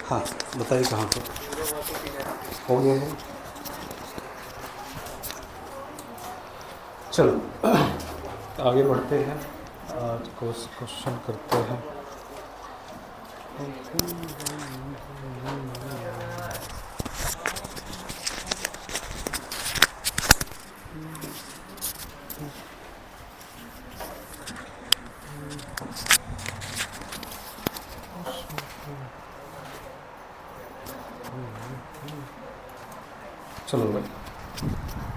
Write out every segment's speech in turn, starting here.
हाँ बताइए कहाँ पे हो गया है। चलो आगे बढ़ते हैं। आज क्वेश्चन करते हैं। चलो भाई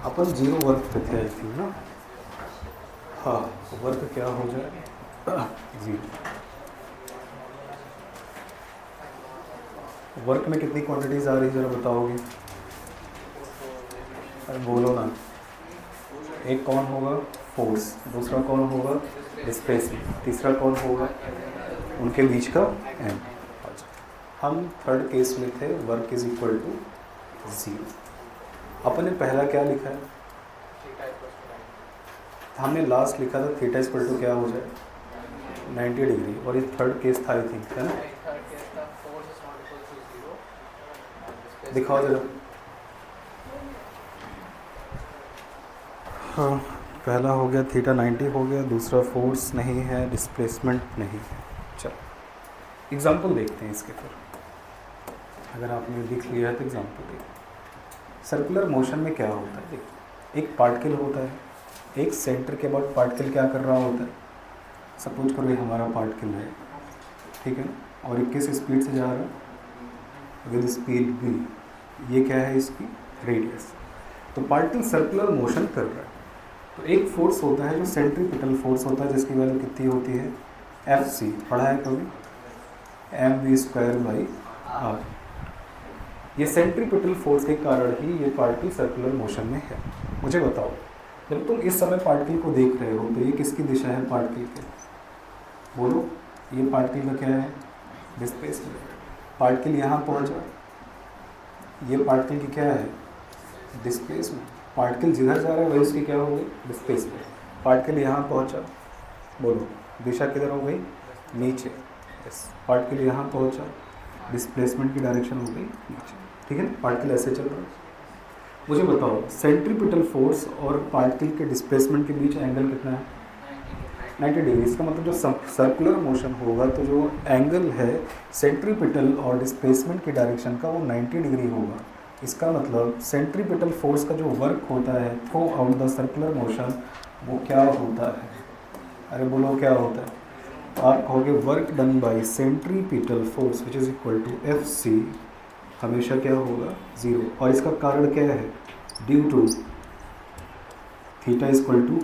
अपन जीरो वर्क पे थे आई थिंक ना। हाँ वर्क क्या हो जाए जीरो। वर्क में कितनी क्वांटिटीज आ रही है जरा बताओगे? अरे बोलो ना। एक कौन होगा? फोर्स। दूसरा कौन होगा? डिस्प्लेसमेंट। तीसरा कौन होगा? उनके बीच का एम। हम थर्ड केस में थे, work is equal to zero. अपन ने पहला क्या लिखा है? हमने लास्ट लिखा था थीटा इक्वल टू क्या हो जाए 90 डिग्री, और ये थर्ड केस था आई थिंक, है ना? दिखाओ जरा। हाँ पहला हो गया थीटा 90 हो गया, दूसरा फोर्स नहीं है, डिस्प्लेसमेंट नहीं है। चलो एग्जाम्पल देखते हैं इसके फिर। अगर आपने लिख लिया है तो एग्जाम्पल देखते हैं। सर्कुलर मोशन में क्या होता है? देखिए एक पार्टिकल होता है, एक सेंटर के बाद पार्टिकल क्या कर रहा होता है? सपोज करो ये हमारा पार्टिकल है, ठीक है, और ये किस स्पीड से जा रहा है? With speed v। ये क्या है इसकी रेडियस। तो पार्टिकल सर्कुलर मोशन कर रहा है। तो एक फोर्स होता है जो सेंट्रीपिटल फोर्स होता है, जिसकी वैल्यू कितनी होती है? Fc। पढ़ा है कभी? mv²/r। ये सेंट्रीपिटल फोर्स के कारण ही ये पार्टिकल सर्कुलर मोशन में है। मुझे बताओ, जब तुम इस समय पार्टिकल को देख रहे हो तो ये किसकी दिशा है पार्टिकल की? बोलो। ये पार्टिकल का क्या है? डिस्प्लेसमेंट। पार्टिकल यहाँ पहुँचा, ये पार्टिकल की क्या है? डिस्प्लेसमेंट। पार्टिकल जिधर जा रहा है वही उसकी क्या हो गई? डिस्प्लेसमेंट। पार्टिकल यहाँ पहुँचा, बोलो दिशा किधर हो गई? नीचे। यस। पार्टिकल यहाँ पहुँचा, डिस्प्लेसमेंट की डायरेक्शन हो गई नीचे। ठीक है, पार्टिकल ऐसे चल रहा है। मुझे बताओ सेंट्रीपिटल फोर्स और पार्टिकल के डिस्प्लेसमेंट के बीच एंगल कितना है? 90 डिग्री। इसका मतलब जो सर्कुलर मोशन होगा तो जो एंगल है सेंट्रीपिटल और डिस्प्लेसमेंट की डायरेक्शन का वो 90 डिग्री होगा। इसका मतलब सेंट्रीपिटल फोर्स का जो वर्क होता है through out the circular motion वो क्या होता है? अरे बोलो क्या होता है? आप कहोगे work done by centripetal force which is equal to Fc हमेशा क्या होगा? जीरो। और इसका कारण क्या है? Due to theta equal to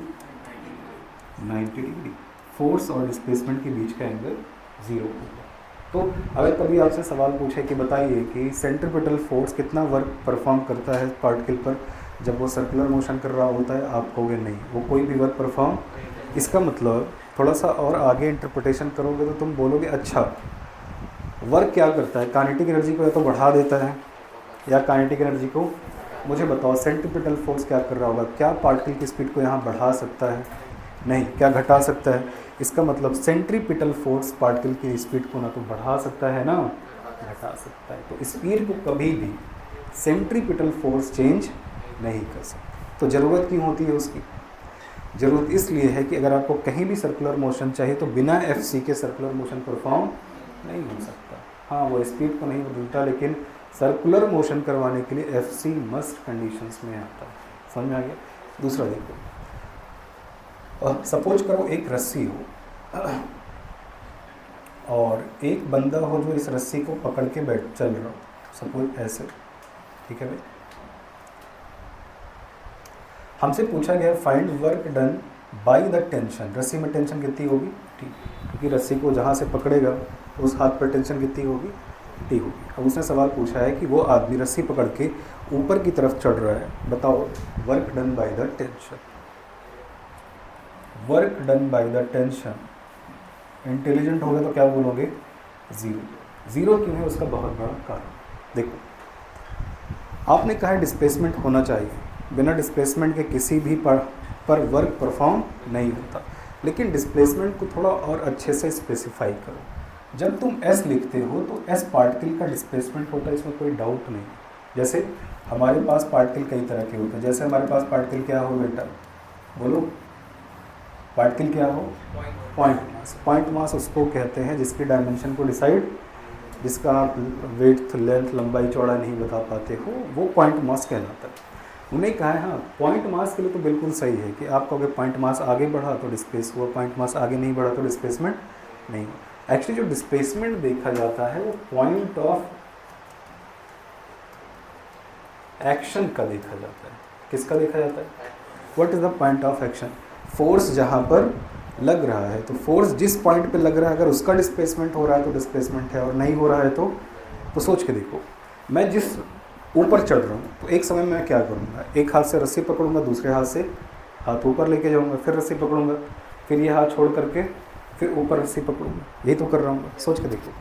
90 degree. Force और डिस्प्लेसमेंट के बीच का एंगल जीरो होगा। तो अगर कभी आपसे सवाल पूछे कि बताइए कि सेंट्रीपिटल फोर्स कितना वर्क परफॉर्म करता है पार्टिकल पर जब वो सर्कुलर मोशन कर रहा होता है, आप कहोगे नहीं, वो कोई भी वर्क परफॉर्म। इसका मतलब थोड़ा सा और आगे इंटरप्रिटेशन करोगे तो तुम बोलोगे अच्छा वर्क क्या करता है? काइनेटिक एनर्जी को या तो बढ़ा देता है या काइनेटिक एनर्जी को। मुझे बताओ सेंट्रीपिटल फोर्स क्या कर रहा होगा? क्या पार्टिकल की स्पीड को यहाँ बढ़ा सकता है? नहीं। क्या घटा सकता है? इसका मतलब सेंट्रीपिटल फोर्स पार्टिकल की स्पीड को ना तो बढ़ा सकता है ना घटा सकता है। तो स्पीड को कभी भी सेंट्रीपिटल फोर्स चेंज नहीं कर सकता। तो ज़रूरत क्यों होती है उसकी? ज़रूरत इसलिए है कि अगर आपको कहीं भी सर्कुलर मोशन चाहिए तो बिना Fc के सर्कुलर मोशन परफॉर्म नहीं हो सकता। हाँ वो स्पीड को नहीं बदलता, लेकिन सर्कुलर मोशन करवाने के लिए Fc मस्ट कंडीशंस में आता है। समझ में आ गया? दूसरा देखो, सपोज करो एक रस्सी हो और एक बंदा हो जो इस रस्सी को पकड़ के बैठ चल रहा हो, सपोज ऐसे, ठीक है भाई। हमसे पूछा गया find work done by the tension. रस्सी में टेंशन कितनी होगी? टी। क्योंकि रस्सी को जहाँ से पकड़ेगा उस हाथ पर टेंशन कितनी होगी? टी होगी। अब उसने सवाल पूछा है कि वो आदमी रस्सी पकड़ के ऊपर की तरफ चढ़ रहा है, बताओ work done by the tension. Work done by the tension. Intelligent हो गए तो क्या बोलोगे? ज़ीरो। ज़ीरो क्यों है? उसका बहुत बड़ा कारण देखो, आपने कहा डिस्प्लेसमेंट होना चाहिए, बिना डिस्प्लेसमेंट के किसी भी पर वर्क परफॉर्म नहीं होता। लेकिन डिस्प्लेसमेंट को थोड़ा और अच्छे से स्पेसिफाई करो। जब तुम s लिखते हो तो s पार्टिकल का डिस्प्लेसमेंट होता है, इसमें कोई डाउट नहीं। जैसे हमारे पास पार्टिकल कई तरह के होते हैं, जैसे हमारे पास पार्टिकल क्या हो बेटा, बोलो पार्टिकल क्या हो, पॉइंट मास। पॉइंट मास उसको कहते हैं जिसकी डायमेंशन को डिसाइड, जिसका आप वेट लेंथ लंबाई चौड़ा नहीं बता पाते हो, वो पॉइंट मास कहलाता है। उन्हें कहा है हाँ पॉइंट मास के लिए तो बिल्कुल सही है कि आपका अगर पॉइंट मास आगे बढ़ा तो डिस्प्लेस हुआ, पॉइंट मास आगे नहीं बढ़ा तो डिस्प्लेसमेंट नहीं हुआ। एक्चुअली जो डिस्प्लेसमेंट देखा जाता है वो पॉइंट ऑफ एक्शन का देखा जाता है। किसका देखा जाता है, what is the point of action, force जहाँ पर लग रहा है, तो फोर्स जिस पॉइंट पे लग रहा है अगर उसका डिस्प्लेसमेंट हो रहा है तो डिस्प्लेसमेंट है, और नहीं हो रहा है तो सोच के देखो, मैं जिस ऊपर चढ़ रहा हूँ तो एक समय में मैं क्या करूँगा, एक हाथ से रस्सी पकड़ूंगा, दूसरे हाथ से हाथ ऊपर लेके जाऊँगा, फिर रस्सी पकड़ूंगा, फिर ये हाथ छोड़ करके फिर ऊपर रस्सी पकड़ूंगा, यही तो कर रहा हूँ। सोच के देखो,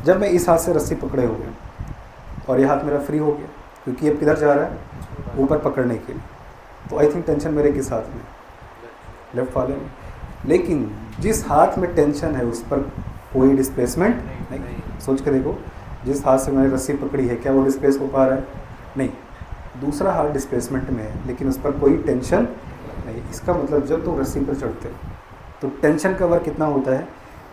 जब मैं इस हाथ से रस्सी पकड़े हो गया और ये हाथ मेरा फ्री हो गया, क्योंकि ये किधर जा रहा है, ऊपर पकड़ने के लिए, तो आई थिंक टेंशन मेरे किस हाथ में, लेफ्ट वाले में। लेकिन जिस हाथ में टेंशन है उस पर कोई डिस्प्लेसमेंट नहीं। सोच के देखो, जिस हाथ से मैंने रस्सी पकड़ी है क्या वो डिस्प्लेस हो पा रहा है, नहीं। दूसरा हाथ डिस्प्लेसमेंट में है लेकिन उस पर कोई टेंशन नहीं। इसका मतलब जब तुम रस्सी पर चढ़ते हो तो टेंशन का वर्क कितना होता है,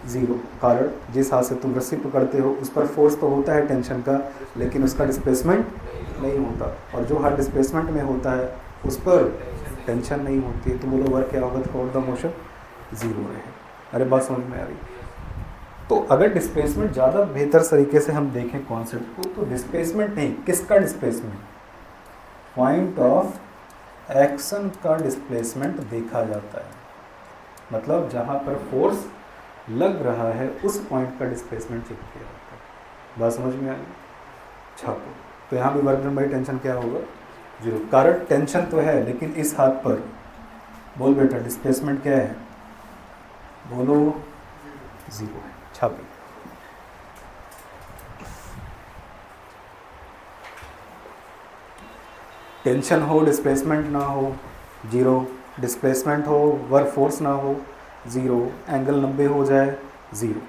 ज़ीरो। कारण जिस हाथ से तुम रस्सी पकड़ते हो उस पर फोर्स तो होता है टेंशन का, लेकिन उसका डिस्प्लेसमेंट नहीं होता, और जो हाथ डिस्प्लेसमेंट में होता है उस पर टेंशन नहीं होती है। तो बोलो वर्क क्या होगा, फॉर द मोशन ज़ीरो रहे। अरे बात समझ में आ रही। तो अगर डिस्प्लेसमेंट ज़्यादा बेहतर तरीके से हम देखें कॉन्सेप्ट को, तो डिस्प्लेसमेंट नहीं, किसका डिस्प्लेसमेंट, पॉइंट ऑफ एक्शन का डिस्प्लेसमेंट देखा जाता है। मतलब जहाँ पर फोर्स लग रहा है उस पॉइंट का डिस्प्लेसमेंट चेक किया जाता है। बात समझ में आ गई, छापो। तो यहाँ भी वर्क डन बाई टेंशन क्या होगा, जीरो। कारण टेंशन तो है लेकिन इस हाथ पर, बोल बेटा डिस्प्लेसमेंट क्या है, बोलो जीरो है। छापो। टेंशन हो डिस्प्लेसमेंट ना हो, जीरो। डिस्प्लेसमेंट हो वर्क फोर्स ना हो, ज़ीरो। एंगल 90 हो जाए, ज़ीरो।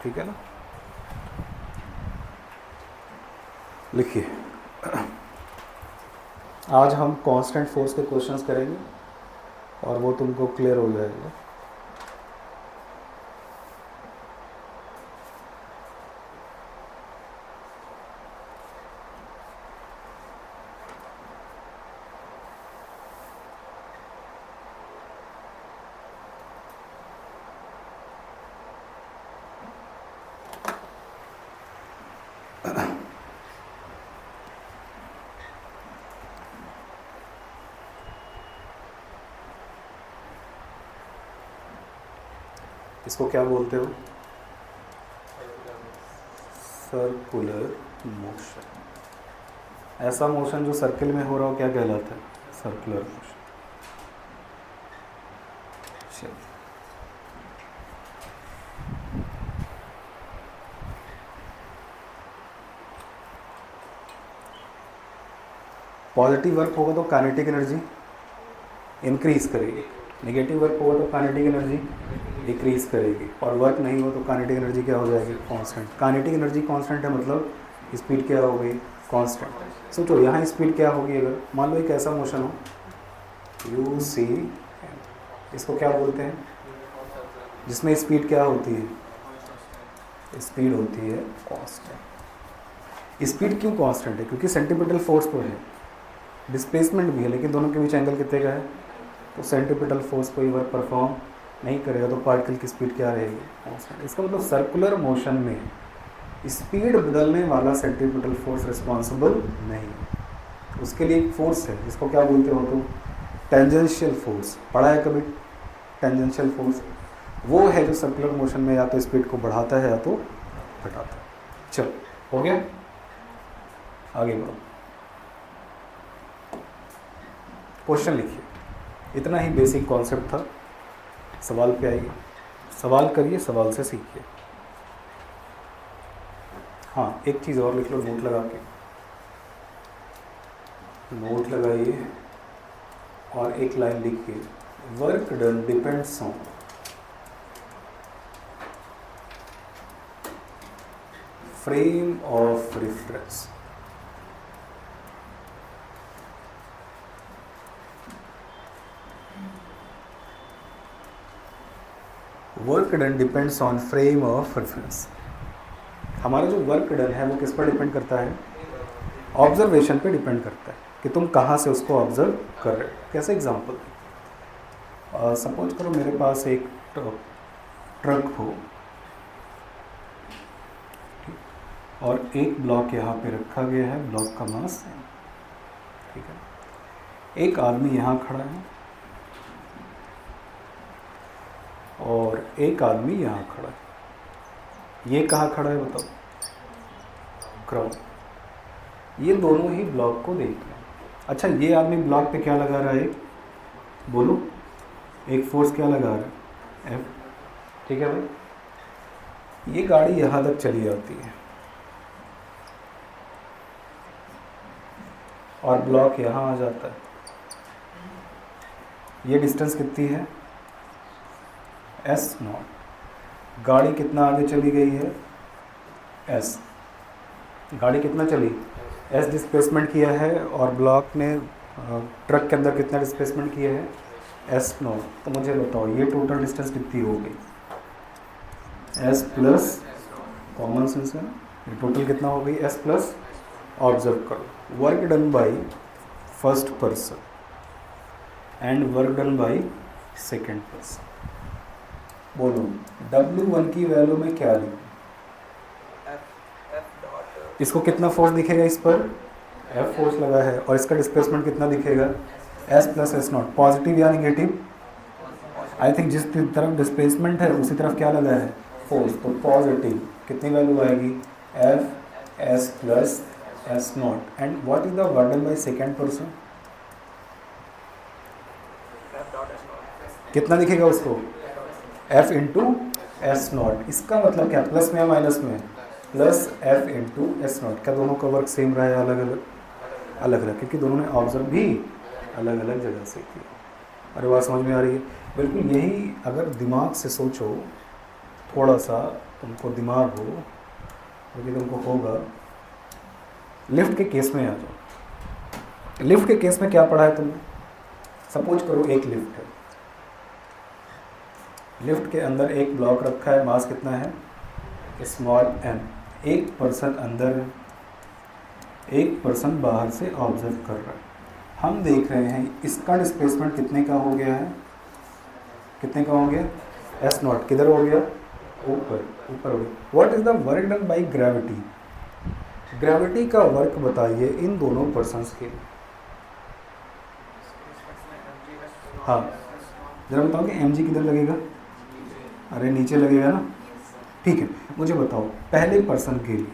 ठीक है ना। लिखिए, आज हम कांस्टेंट फोर्स के क्वेश्चंस करेंगे और वो तुमको क्लियर हो जाएगा। इसको क्या बोलते हो, सर्कुलर मोशन। ऐसा मोशन जो सर्किल में हो रहा हो क्या कहलाता है, सर्कुलर मोशन। पॉजिटिव वर्क होगा तो काइनेटिक एनर्जी इंक्रीज करेगी, नेगेटिव वर्क होगा तो काइनेटिक एनर्जी डिक्रीज करेगी, और वर्क नहीं हो तो काइनेटिक एनर्जी क्या हो जाएगी, कांस्टेंट। काइनेटिक एनर्जी कांस्टेंट है मतलब स्पीड क्या हो गई, कांस्टेंट। सोचो यहाँ स्पीड क्या होगी, अगर मान लो एक ऐसा मोशन हो यू सी, इसको क्या बोलते हैं, जिसमें स्पीड क्या होती है, स्पीड होती है कांस्टेंट। स्पीड क्यों कांस्टेंट है, क्योंकि सेंटीमीटल फोर्स तो है, डिस्प्लेसमेंट भी है, लेकिन दोनों के बीच एंगल कितने का है, तो सेंटीमीटल फोर्स कोई वर्क परफॉर्म नहीं करेगा तो पार्टिकल की स्पीड क्या रहेगी, कांस्टेंट। इसका मतलब सर्कुलर मोशन में स्पीड बदलने वाला सेंटीमीटल फोर्स रिस्पॉन्सिबल नहीं, उसके लिए एक फोर्स है जिसको क्या बोलते हो, तो टेंजेंशियल फोर्स। पढ़ा है कभी टेंजेंशियल फोर्स, वो है जो सर्कुलर मोशन में या तो स्पीड को बढ़ाता है या तो घटाता है। चलो हो गया, आगे बढ़ो। क्वेश्चन लिखिए, इतना ही बेसिक कॉन्सेप्ट था। सवाल पे आइए, सवाल करिए, सवाल से सीखिए। हाँ एक चीज़ और लिख लो, नोट लगा के, नोट लगाइए और एक लाइन लिखिए, work done depends on frame of reference. Work done depends on frame of reference. हमारा जो वर्क डन है वो किस पर डिपेंड करता है? ऑब्जर्वेशन पे डिपेंड करता है कि तुम कहाँ से उसको ऑब्जर्व कर रहे हो। कैसे एग्जांपल? सपोज करो मेरे पास एक ट्रक हो और एक ब्लॉक यहाँ पे रखा गया है, ब्लॉक का मास, ठीक है। एक आदमी यहाँ खड़ा है और एक आदमी यहाँ खड़ा है। ये कहाँ खड़ा है बताओ? ग्राउंड। ये दोनों ही ब्लॉक को देख रहे हैं। अच्छा, ये आदमी ब्लॉक पे क्या लगा रहा है? बोलो, एक फोर्स क्या लगा रहा है? F, ठीक है भाई। ये गाड़ी यहाँ तक चली जाती है और ब्लॉक यहाँ आ जाता है। ये डिस्टेंस कितनी है? S0। गाड़ी कितना आगे चली गई है? S। गाड़ी कितना चली? S डिस्प्लेसमेंट किया है और ब्लॉक ने ट्रक के अंदर कितना डिस्प्लेसमेंट किया है? S0। तो मुझे बताओ ये टोटल डिस्टेंस कितनी हो गई? S प्लस, कॉमन सेंस है, ये टोटल कितना हो गई? S plus. ऑब्जर्व करो, work done by first person and work done by second person. बोलो W1 की वैल्यू में क्या लिखूं? इसको कितना फोर्स दिखेगा? इस पर F फोर्स लगा है और इसका डिस्प्लेसमेंट कितना दिखेगा? S plus S0। पॉजिटिव या नेगेटिव? आई थिंक जिस तरफ डिस्प्लेसमेंट है उसी तरफ क्या लगा है? फोर्स। तो पॉजिटिव। कितनी वैल्यू आएगी? F S plus S0। And what is the work done by second person? कितना दिखेगा उसको? F into S0। इसका मतलब क्या? प्लस में या माइनस में? Plus F into S0। क्या दोनों का वर्क सेम रहा है? अलग अलग? अलग अलग, क्योंकि दोनों ने ऑब्जर्व भी अलग अलग जगह से किया। अरे बात समझ में आ रही है? बिल्कुल यही अगर दिमाग से सोचो, थोड़ा सा तुमको दिमाग हो, क्योंकि तुमको होगा। लिफ्ट के केस में आ जाओ। लिफ्ट के केस में क्या पढ़ा है तुमने? सपोज करो एक लिफ्ट है, लिफ्ट के अंदर एक ब्लॉक रखा है, मास कितना है? Small m। एक पर्सन अंदर है, एक पर्सन बाहर से ऑब्जर्व कर रहा है। हम देख रहे हैं इसका डिस्प्लेसमेंट कितने का हो गया है? कितने का हो गया? S0। किधर हो गया? ऊपर, ऊपर हो गया। What is the work done by gravity? Gravity का वर्क बताइए इन दोनों पर्सन्स के। हाँ, जरा बताओ कि mg किधर लगेगा? अरे नीचे लगेगा ना, ठीक है। मुझे बताओ पहले पर्सन के लिए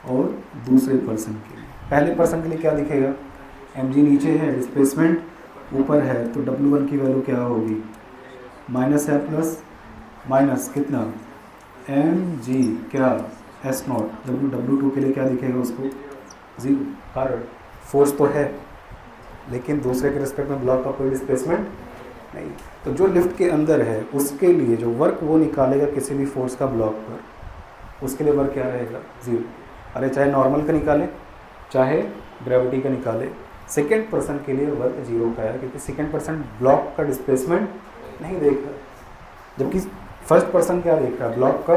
और दूसरे पर्सन के लिए। पहले पर्सन के लिए क्या दिखेगा? mg नीचे है, डिस्प्लेसमेंट ऊपर है, तो W1 की वैल्यू क्या होगी? माइनस है प्लस, माइनस कितना? mg क्या? S0। W2 के लिए क्या दिखेगा उसको? 0। कारण फोर्स तो है लेकिन दूसरे के रिस्पेक्ट में ब्लॉक का कोई डिस्प्लेसमेंट नहीं। तो जो लिफ्ट के अंदर है उसके लिए जो वर्क वो निकालेगा किसी भी फोर्स का ब्लॉक पर, उसके लिए वर्क क्या रहेगा? 0। अरे चाहे नॉर्मल का निकाले चाहे ग्रेविटी का निकाले, सेकेंड पर्सन के लिए वर्क 0 का है, क्योंकि सेकेंड पर्सन ब्लॉक का डिस्प्लेसमेंट नहीं देख रहा, जबकि फर्स्ट पर्सन क्या देख रहा है? ब्लॉक का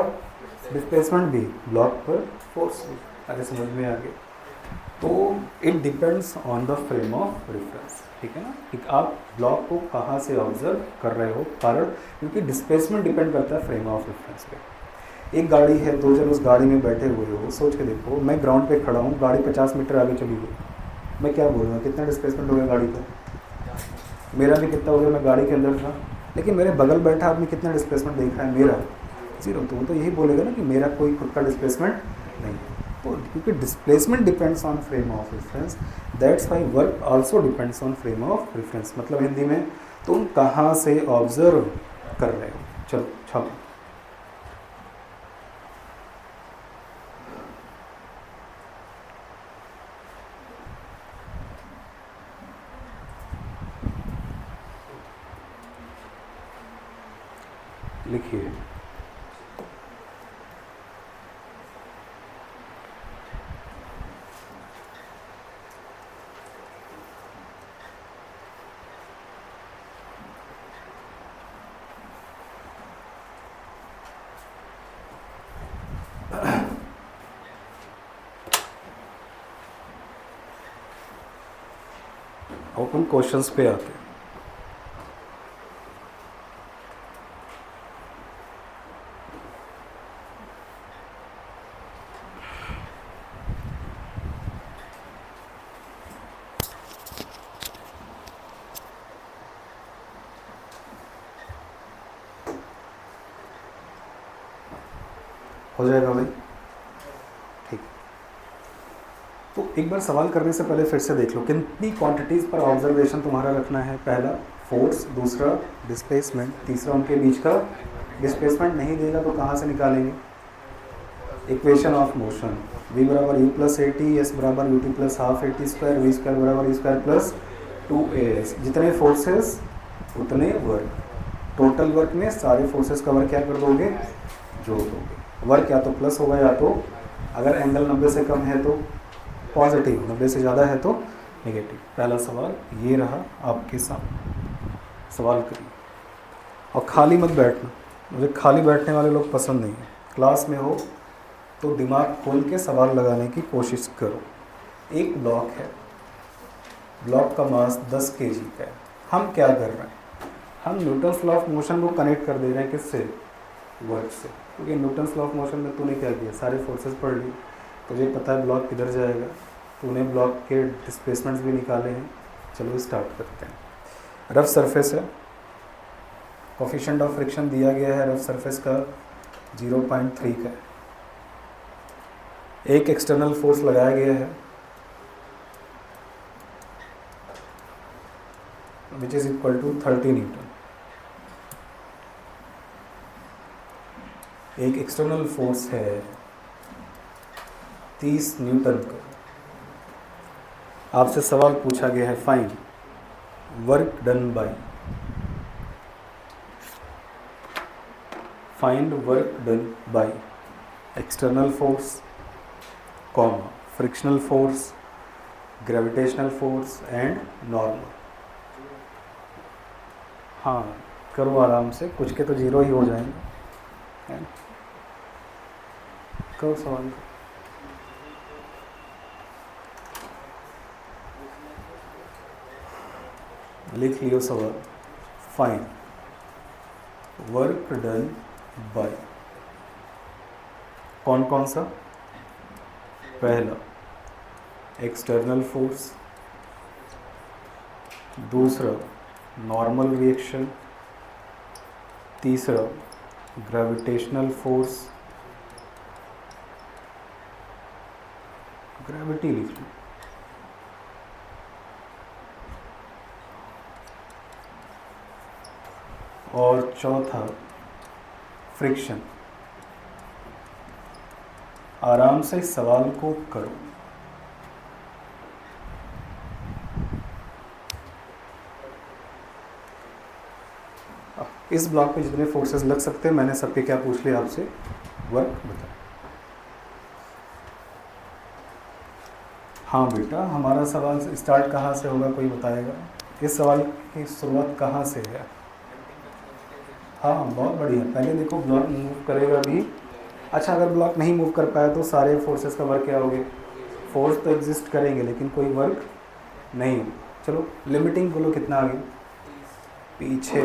डिस्प्लेसमेंट भी, ब्लॉक पर फोर्स भी। अरे समझ में आ गया? तो it depends on the frame of reference, ठीक है ना? ठीक, आप ब्लॉक को कहाँ से ऑब्जर्व कर रहे हो, कारण क्योंकि डिस्प्लेसमेंट डिपेंड करता है फ्रेम ऑफ रेफरेंस पे। एक गाड़ी है, दो जन उस गाड़ी में बैठे हुए हो, सोच के देखो, मैं ग्राउंड पे खड़ा हूँ, गाड़ी 50 मीटर आगे चली गई, मैं क्या बोलूँगा? कितना डिस्प्लेसमेंट हो गया गाड़ी का? मेरा भी कितना हो गया? मैं गाड़ी के अंदर था, लेकिन मेरे बगल बैठा आदमी कितना डिस्प्लेसमेंट देख रहा है? मेरा 0। तो वो तो यही बोलेगा ना कि मेरा कोई खुद का डिस्प्लेसमेंट नहीं है। तो क्योंकि displacement depends on frame of reference, that's why work also depends on frame of reference. मतलब हिंदी में तुम कहाँ से ऑब्जर्व कर रहे हो। चलो छापो। लिखिए अपन क्वेश्चंस पे आते हैं। हो जाएगा भाई, ठीक। तो एक बार सवाल करने से पहले फिर से देख लो कितनी क्वांटिटीज़ पर ऑब्जर्वेशन तुम्हारा रखना है। पहला फोर्स, दूसरा डिस्प्लेसमेंट, तीसरा उनके बीच का डिस्प्लेसमेंट। नहीं देगा तो कहाँ से निकालेंगे? इक्वेशन ऑफ मोशन, v बराबर u plus a t, s बराबर u t plus half a t square, v square बराबर यू स्क्वायर प्लस 2as। जितने फोर्सेस उतने वर्क। टोटल वर्क में सारे फोर्सेस का वर्क क्या कर दोगे? जोड़ दोगे। वर्क या तो प्लस होगा या तो, अगर एंगल 90 से कम है तो पॉजिटिव, 90 से ज़्यादा है तो नेगेटिव। पहला सवाल ये रहा आपके सामने, सवाल करिए। और खाली मत बैठना, मुझे खाली बैठने वाले लोग पसंद नहीं है। क्लास में हो तो दिमाग खोल के सवाल लगाने की कोशिश करो। एक ब्लॉक है, ब्लॉक का मास 10 kg का है। हम क्या कर रहे हैं? हम न्यूटन्स लॉ ऑफ मोशन को कनेक्ट कर दे रहे हैं किससे? वर्क से। क्योंकि न्यूटन्स लॉ ऑफ मोशन में तूने क्या किया? सारे फोर्सेस पढ़ ली, तुझे पता है ब्लॉक किधर जाएगा, तूने ब्लॉक के डिस्प्लेसमेंट्स भी निकाले हैं। चलो स्टार्ट करते हैं। रफ सरफेस है, कोफिशिएंट ऑफ फ्रिक्शन दिया गया है रफ सरफेस का 0.3 का है। एक एक्सटर्नल फोर्स लगाया गया है which is equal to 30 newton. एक एक्सटर्नल फोर्स है 30 न्यूटन का। आपसे सवाल पूछा गया है find work done by, find work done by external force, comma frictional force, gravitational force and normal. हाँ करो आराम से, कुछ के तो जीरो ही हो जाएंगे। करो सवाल। लिख लियो सवाल। फाइंड वर्क डन बाय, कौन कौन सा? पहला एक्सटर्नल फोर्स, दूसरा नॉर्मल रिएक्शन, तीसरा ग्रेविटेशनल फोर्स, ग्रेविटी लिख लो, और चौथा फ्रिक्शन। आराम से इस सवाल को करो। इस ब्लॉक पे जितने फोर्सेस लग सकते हैं मैंने सबके क्या पूछ लिया आपसे? वर्क बताओ। हाँ बेटा, हमारा सवाल स्टार्ट कहाँ से होगा, कोई बताएगा? इस सवाल की शुरुआत कहाँ से है? हाँ बहुत बढ़िया। पहले देखो ब्लॉक मूव करेगा भी। अच्छा, अगर ब्लॉक नहीं मूव कर पाया तो सारे फोर्सेस का वर्क क्या होगे? फोर्स तो एग्जिस्ट करेंगे लेकिन कोई वर्क नहीं। चलो लिमिटिंग बोलो कितना आगे? पीछे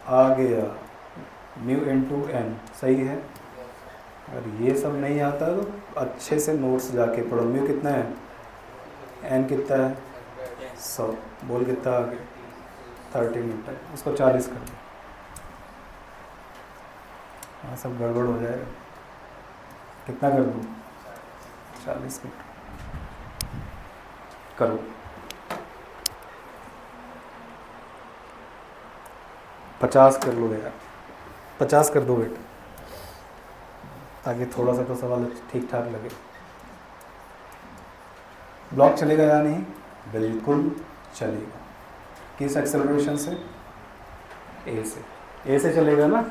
आ गया म्यू इनटू एन, सही है। अगर ये सब नहीं आता तो अच्छे से नोट्स जाके पढ़ो। म्यू कितना है? एन कितना है? 100। बोल कितना आगे? 30 न्यूटन। उसको 40 कर दो। हाँ सब गड़बड़ हो जाएगा। कितना कर दूँ? 40 मीटर करो। 50 कर लो यार, 50 कर दो बेटा, ताकि थोड़ा सा तो सवाल ठीक ठाक लगे। ब्लॉक चलेगा या नहीं? बिल्कुल चलेगा। किस एक्सेलरेशन से? ए से। ए से चलेगा ना?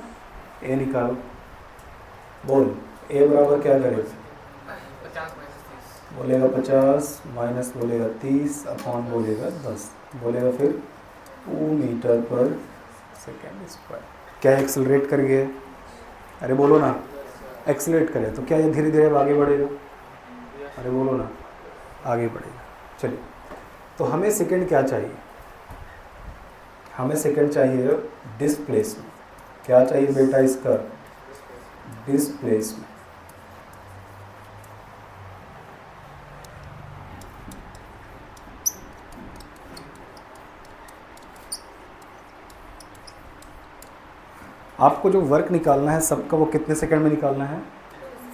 ए निकालो। बोल ए बराबर क्या करेगा? 50 बोलेगा 50 माइनस बोलेगा 30 अपॉन बोलेगा 10, बोलेगा फिर 2 मीटर पर सेकेंड स्क्वायर। क्या एक्सेलरेट कर गया? अरे बोलो ना, एक्सेलरेट करे तो क्या ये धीरे धीरे आगे बढ़ेगा? अरे बोलो ना, आगे बढ़ेगा। चलिए, तो हमें सेकेंड क्या चाहिए? हमें सेकंड चाहिए डिस्प्लेसमेंट। क्या चाहिए बेटा इसका? डिस्प्लेसमेंट। आपको जो वर्क निकालना है सबका वो कितने सेकंड में निकालना है?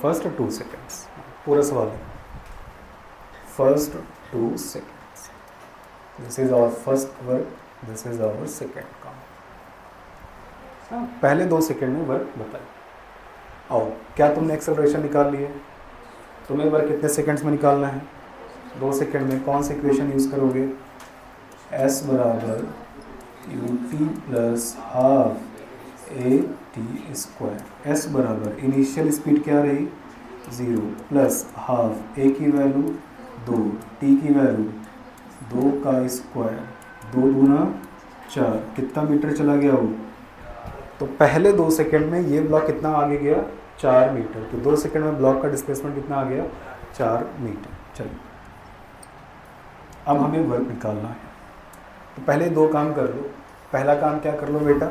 First 2 seconds. पूरा सवाल है first 2 seconds. This is our first work, this is our second काम। पहले 2 सेकंड में वर्क बताइए। आओ, क्या तुमने एक्सेलरेशन निकाल ली है? तुम्हें वर्क कितने सेकंड्स में निकालना है? 2 सेकंड में। कौन सी इक्वेशन यूज़ करोगे? s बराबर ut plus half a t square. S बराबर इनिशियल स्पीड क्या रही? 0 प्लस हाफ ए की वैल्यू 2, टी की वैल्यू 2 का स्क्वायर, 2 दूना 4। कितना मीटर चला गया वो? तो पहले 2 सेकंड में ये ब्लॉक कितना आगे गया? 4 मीटर। तो 2 सेकंड में ब्लॉक का डिस्प्लेसमेंट कितना आ गया? 4 मीटर। चलिए अब हमें वर्क निकालना है। तो पहले 2 काम कर लो। पहला काम क्या कर लो बेटा?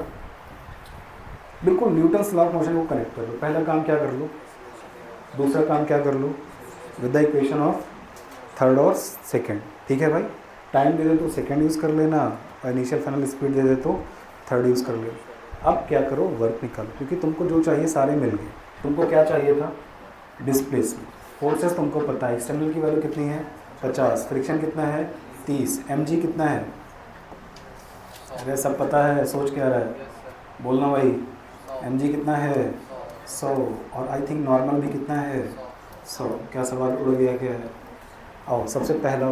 बिल्कुल न्यूटन्स लॉ ऑफ मोशन को कनेक्ट कर लो। पहला काम क्या कर लो? दूसरा काम क्या कर लो? With the equation of third और सेकंड। ठीक है भाई, टाइम दे दे तो सेकंड यूज़ कर लेना, और इनिशियल फाइनल स्पीड दे दे तो थर्ड यूज़ कर लेना। अब क्या करो? वर्क निकालो, क्योंकि तुमको जो चाहिए सारे मिल गए। तुमको क्या चाहिए था? डिस्प्लेसमेंट। फोर्सेस तुमको पता है, एक्सटर्नल की वैल्यू कितनी है? 50। फ्रिक्शन कितना है? 30। mg कितना है? अरे सब पता है, सोच क्या रहा है? बोलना भाई। mg कितना है? 100। और आई थिंक नॉर्मल भी कितना है? 100। क्या सवाल उड़ गया क्या है? आओ, सबसे पहला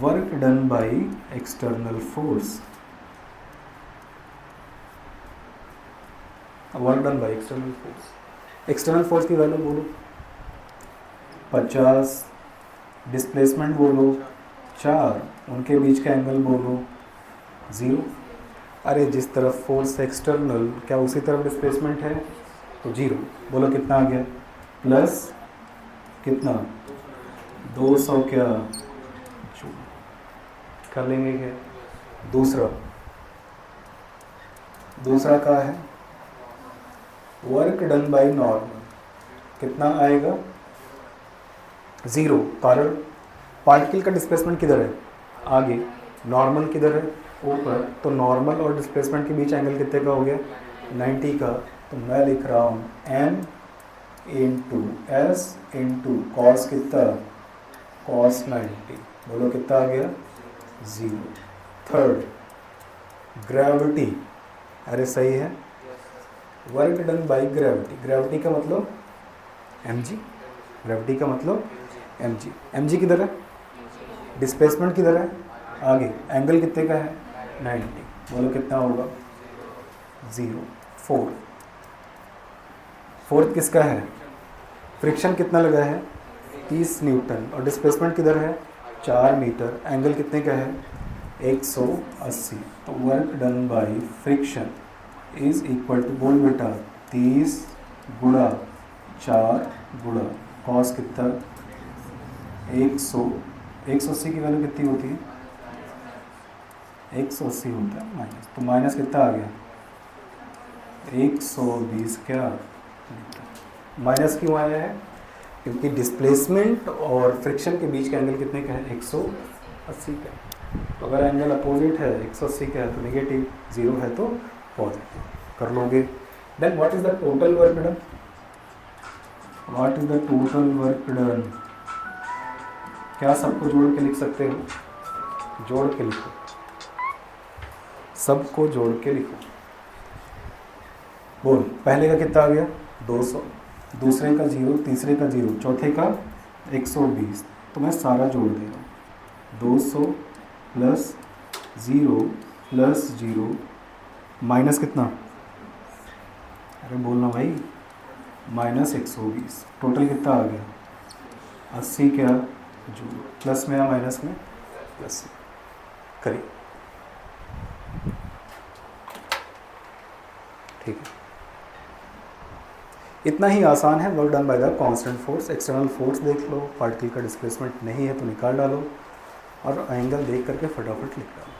work done by external force. Work done by external force. External force की वैल्यू बोलो 50, डिस्प्लेसमेंट बोलो 4, उनके बीच का एंगल बोलो 0। अरे जिस तरफ फोर्स एक्सटर्नल, क्या उसी तरफ डिस्प्लेसमेंट है? तो 0। बोलो कितना आ गया? प्लस कितना? 200 क्या जूल। कर लेंगे क्या? दूसरा क्या है? Work done by normal. कितना आएगा? 0। कारण पार्टिकल का डिस्प्लेसमेंट किधर है? आगे। नॉर्मल किधर है? ऊपर। तो नॉर्मल और डिस्प्लेसमेंट के बीच एंगल कितने का हो गया? 90 का। तो मैं लिख रहा हूँ m into S into cos कितना? कॉस 90। बोलो कितना आ गया? 0। Third, gravity. अरे सही है, work done by gravity. Gravity का मतलब mg। ग्रेविटी का मतलब mg। mg किधर है? डिस्प्लेसमेंट किधर है? आगे। एंगल कितने का है? 90। बोलो कितना होगा? 0। फोर्थ किसका है? फ्रिक्शन कितना लगा है? 30 न्यूटन। और डिस्प्लेसमेंट किधर है? 4 मीटर। एंगल कितने का है? 180। तो work done by friction is equal to, बोल बेटा, 30 गुणा 4 गुणा कॉस कितना? 180 की वैल्यू कितनी होती है? 180 होता है माइनस। तो माइनस कितना आ गया? 120 क्या? माइनस क्यों आया है? क्योंकि डिस्प्लेसमेंट और फ्रिक्शन के बीच का एंगल कितने का है? 180 का। तो अगर एंगल अपोजिट है 180 का है तो नेगेटिव, 0 है तो पॉजिटिव। कर लोगे। Then what is the total work done? What is the total work done? क्या सबको जोड़ के लिख सकते हो? जोड़ के लिखो, सबको जोड़ के लिखो। बोल, पहले का कितना आ गया? 200, दूसरे का 0, तीसरे का 0, चौथे का 120। तो मैं सारा जोड़ दे रहा हूँ। 200 प्लस 0 प्लस 0 माइनस कितना? अरे बोलना भाई, माइनस 120। टोटल कितना आ गया? 80 क्या जूल। प्लस में या माइनस में? प्लस में। करिए। ठीक है, इतना ही आसान है। Work done by the constant force. External force देख लो, पार्टिकल का डिस्प्लेसमेंट नहीं है तो निकाल डालो, और एंगल देख करके फटाफट लिख डालो।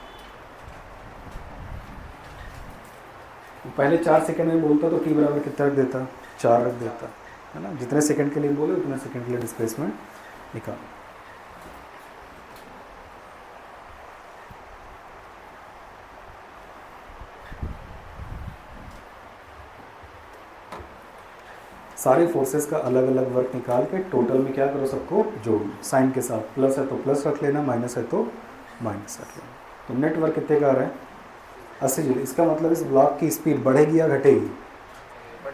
पहले 4 सेकंड में बोलता तो टी बराबर कितना रख देता, 4 रख देता, है ना। जितने सेकंड के लिए बोले उतने सेकंड के लिए डिस्प्लेसमेंट निकाल। सारे फोर्सेस का अलग अलग वर्क निकाल के टोटल में क्या करो, सबको जोड़, साइन के साथ, प्लस है तो प्लस रख लेना, माइनस है तो माइनस रख लेना। तो नेट वर्क कितने का आ रहा है, 80 जूल। इसका मतलब इस ब्लॉक की स्पीड बढ़ेगी या घटेगी,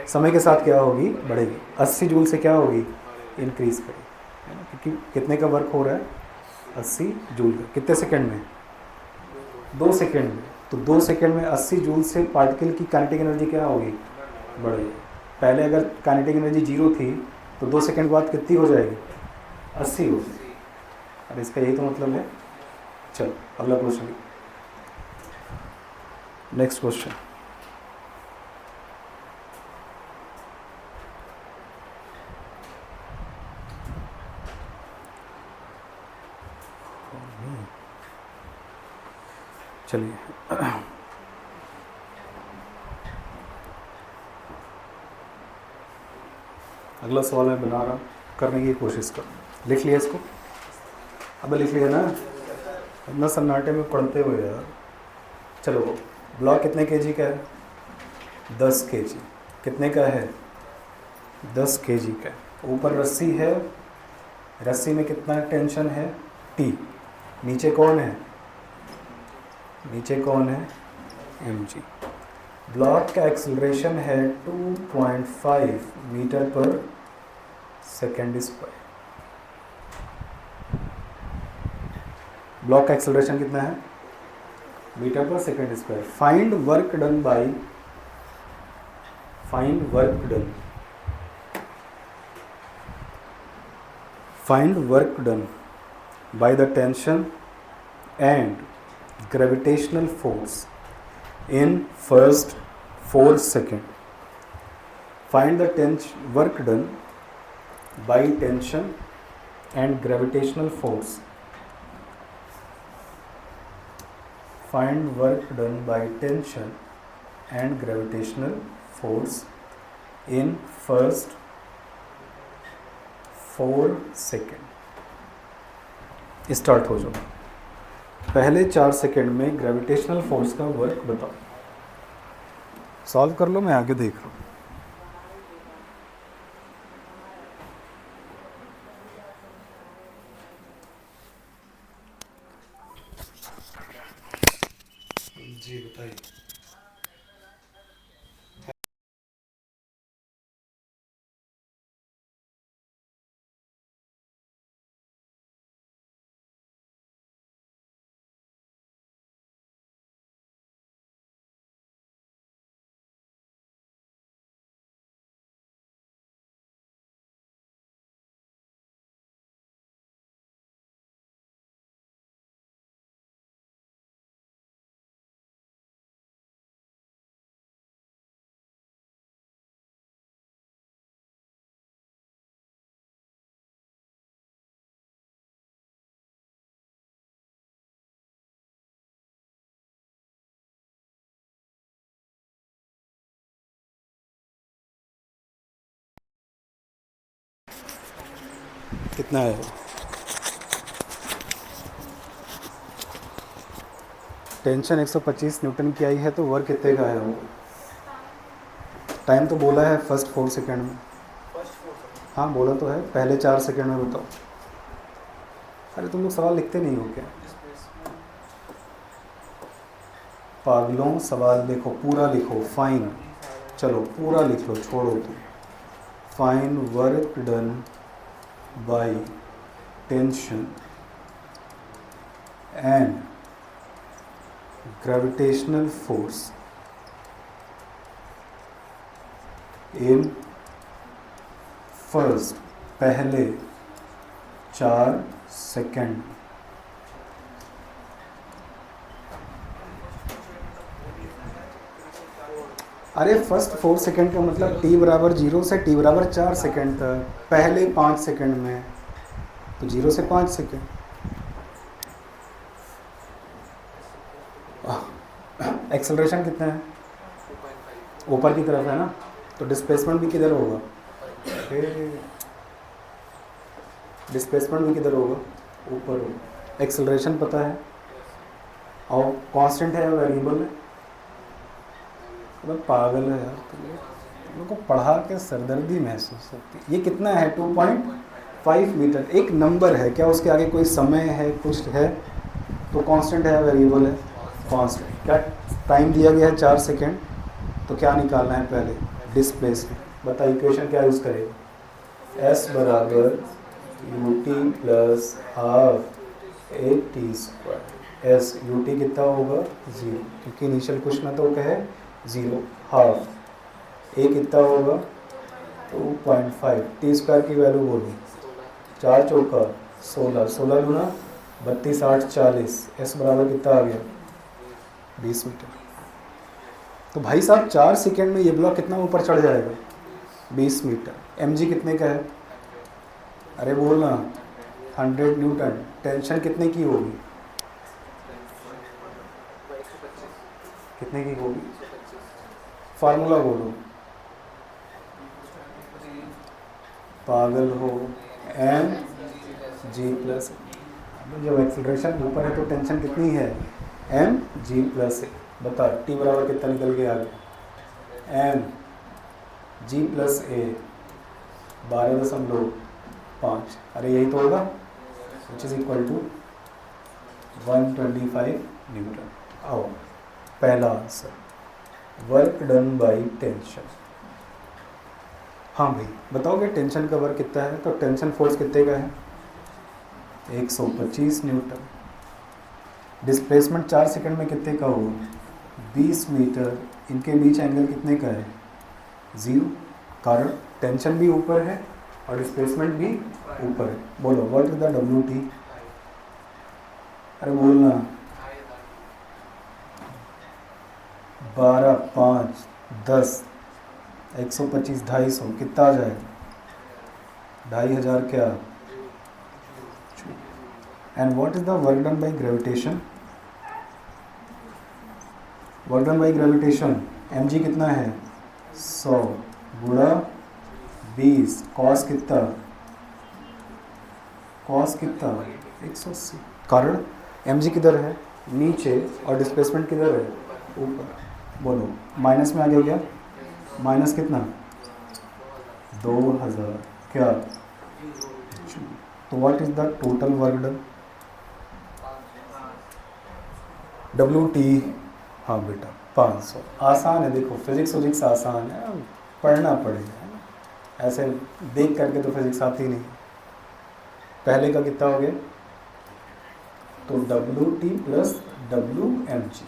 समय के साथ क्या होगी, बढ़ेगी। 80 जूल से क्या होगी, इंक्रीज करेगी, है ना, क्योंकि कितने का वर्क हो रहा है, 80 जूल का। कितने सेकंड में, 2 सेकंड में। तो 2 सेकंड में 80 जूल से पार्टिकल की काइनेटिक एनर्जी क्या होगी, बढ़ेगी। पहले अगर काइनेटिक एनर्जी 0 थी तो 2 सेकंड बाद कितनी हो जाएगी, 80 हो जाएगी। अरे इसका यही तो मतलब है। चलो अगला क्वेश्चन, नेक्स्ट क्वेश्चन। चलिए अगला सवाल मैं बना रहा हूँ, करने की कोशिश करो। लिख लिया इसको, अब लिख लिया ना, इतना सन्नाटे में पढ़ते हुए यार। चलो ब्लॉक कितने केजी का है, 10 केजी। कितने का है, 10 केजी का। ऊपर रस्सी है, रस्सी में कितना टेंशन है, T। नीचे कौन है, नीचे कौन है, mg। ब्लॉक का एक्सेलरेशन है 2.5 मीटर पर सेकेंड स्क्वायर। ब्लॉक का एक्सेलरेशन कितना है, मीटर पर second square. Find work done by, find work done, find work done by the tension and gravitational force in first 4 seconds. Find the work done by tension and gravitational force. Find work done by tension and gravitational force in first 4 seconds. Start हो जाओ। पहले 4 second में gravitational force का work बताओ। Solve कर लो, मैं आगे देख रहा हूँ। जी बताइए। कितना है, टेंशन 125 न्यूटन की आई है, तो वर्क कितने का है वो। टाइम तो बोला है फर्स्ट 4 सेकंड में, हाँ बोला तो है, पहले 4 सेकंड में बताओ। अरे तुम लोग सवाल लिखते नहीं हो क्या, पागलों, सवाल लिखो, पूरा लिखो। फाइन, चलो पूरा लिख लो, छोड़ो तुम। Fine work done by tension and gravitational force in first, पहले 4 सेकंड। अरे फर्स्ट 4 सेकंड का मतलब t बराबर 0 से t बराबर 4 सेकंड तक, पहले 5 सेकंड में, तो 0 से 5 सेकंड। एक्सेलरेशन कितना है, ऊपर की तरफ है ना, तो डिस्प्लेसमेंट भी किधर होगा? डिस्प्लेसमेंट भी किधर होगा? ऊपर होगा। एक्सेलरेशन पता है और कांस्टेंट है या वेरिएबल है? मतलब पागल है यार तुम लोग को पढ़ा के सरदर्दी महसूस होती है। ये कितना है? 2.5 मीटर। एक नंबर है, क्या उसके आगे कोई समय है, कुछ है? तो कांस्टेंट है या वेरिएबल है? कांस्टेंट। क्या टाइम दिया गया है? 4 सेकेंड। तो क्या निकालना है पहले? डिस्प्लेसमेंट। बता इक्वेशन क्या यूज़ करेगा? S बराबर u t plus half a t square. S U T कितना होगा? 0, क्योंकि इनिशियल क्वेश्चन तो क्या है? 0। हाफ ए कितना होगा? 2.5। टी स्क्वायर की वैल्यू बोली, 4 चौका 16, 16 गुना 32, 8, 40। एस बराबर कितना आ गया? 20 मीटर। तो भाई साहब 4 सेकेंड में ये ब्लॉक कितना ऊपर चढ़ जाएगा? 20 मीटर। एम जी कितने का है? अरे बोलना। 100 न्यूटन। टेंशन कितने की होगी? कितने की होगी? फार्मूला बोलो। पागल हो? M G plus. जब एक्सीलरेशन ऊपर है तो टेंशन कितनी है? M G plus A. बता टी बराबर कितना निकल के आ गया? M G plus A 12.5। अरे यही तो होगा, which is equal to 125 newton. आओ पहला answer, work done by tension. हाँ भाई बताओगे टेंशन का वर्क कितना है? तो टेंशन फोर्स कितने का है? 125 न्यूटन। डिस्प्लेसमेंट 4 सेकंड में कितने का होगा? 20 मीटर। इनके बीच एंगल कितने का है? 0, कारण टेंशन भी ऊपर है और डिस्प्लेसमेंट भी ऊपर है। बोलो what is the W T? अरे बोलना। 12, 5, 10, 125, 250 कितना आ जाए? 2500 क्या? And what is the work done by gravitation? Work done by gravitation M G कितना है? 100 गुणा 20। कॉस कितना? कॉस कितना? 180। कारण एम जी किधर है? नीचे, और डिस्प्लेसमेंट किधर है? ऊपर। बोलो माइनस में आ गया क्या? माइनस कितना? 2000 क्या? तो what is the total work done? W T. हाँ बेटा 500। आसान है, देखो फिजिक्स आसान है, पढ़ना पड़ेगा है ना, ऐसे देख करके तो फिजिक्स आती नहीं। पहले का कितना हो गया? तो W T plus W M G.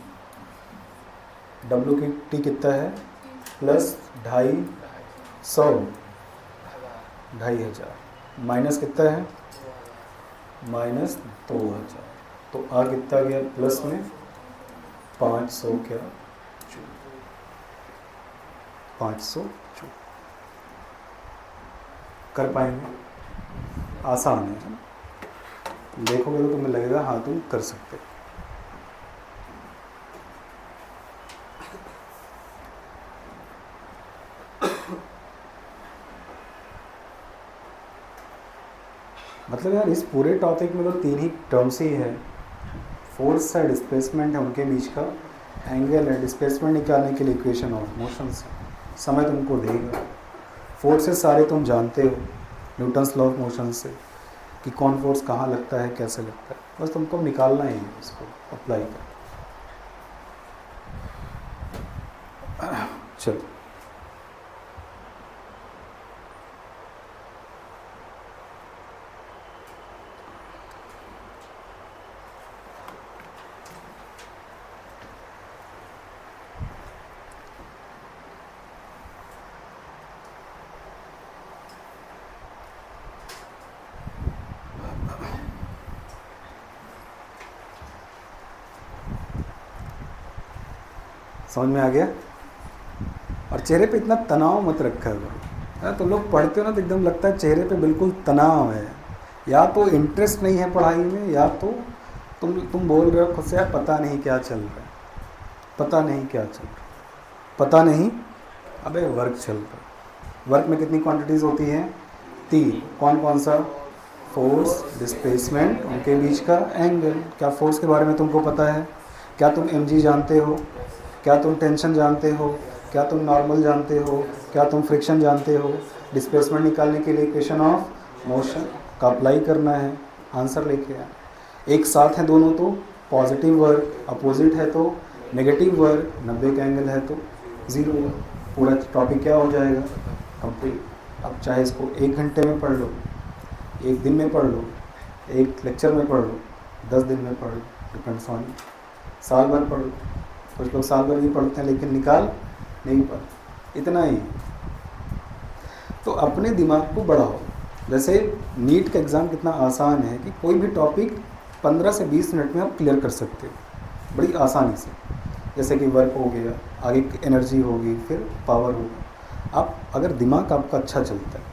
W की टी कितना है? प्लस 250, 2500 माइनस कितना है? माइनस 2000। तो आ कितना गया प्लस में? 500 क्या? 500 कर पाएंगे? आसान है ना, देखोगे तो तुम्हें लगेगा हाँ तुम कर सकते हो। मतलब यार इस पूरे टॉपिक में तो 3 ही टर्म्स ही है, फोर्स है, डिस्प्लेसमेंट है, उनके बीच का एंगल है। डिस्प्लेसमेंट निकालने के लिए इक्वेशन ऑफ मोशन से समय तुमको देगा। फोर्सेस सारे तुम जानते हो न्यूटन्स लॉ ऑफ मोशन से कि कौन फोर्स कहाँ लगता है, कैसे लगता है, बस तुमको निकालना ही है इसको अप्लाई कर। चलो समझ में आ गया? और चेहरे पे इतना तनाव मत रखा करो। तो लोग पढ़ते हो ना तो एकदम लगता है चेहरे पे बिल्कुल तनाव है, या तो इंटरेस्ट नहीं है पढ़ाई में, या तो तुम बोल रहे हो खुद से यार पता नहीं क्या चल रहा है, पता नहीं क्या चल रहा है, पता नहीं अबे वर्क चल रहा है, वर्क में कितनी क्वांटिटीज़ होती हैं? 3। कौन कौन सा? फोर्स, डिस्प्लेसमेंट, उनके बीच का एंगल। क्या फोर्स के बारे में तुमको पता है? क्या तुम mg जानते हो? क्या तुम टेंशन जानते हो? क्या तुम नॉर्मल जानते हो? क्या तुम फ्रिक्शन जानते हो? डिस्प्लेसमेंट निकालने के लिए इक्वेशन ऑफ मोशन का अप्लाई करना है, आंसर लेके आए। एक साथ हैं दोनों तो पॉजिटिव वर्क, अपोजिट है तो नेगेटिव वर्क, 90 का एंगल है तो 0 वर्क। पूरा टॉपिक क्या हो जाएगा? कंप्लीट। अब चाहे इसको 1 घंटे में पढ़ लो, 1 दिन में पढ़ लो, 1 लेक्चर में पढ़ लो, 10 दिन में पढ़ लो, डिपेंड्स ऑन। साल भर पढ़ लो, कुछ लोग साल भर भी पढ़ते हैं लेकिन निकाल नहीं पाते, इतना ही। तो अपने दिमाग को बढ़ाओ। जैसे नीट का एग्ज़ाम कितना आसान है कि कोई भी टॉपिक 15 से 20 मिनट में आप क्लियर कर सकते हो बड़ी आसानी से। जैसे कि वर्क हो गया, आगे एनर्जी होगी, फिर पावर होगा। आप अगर दिमाग आपका अच्छा चलता है,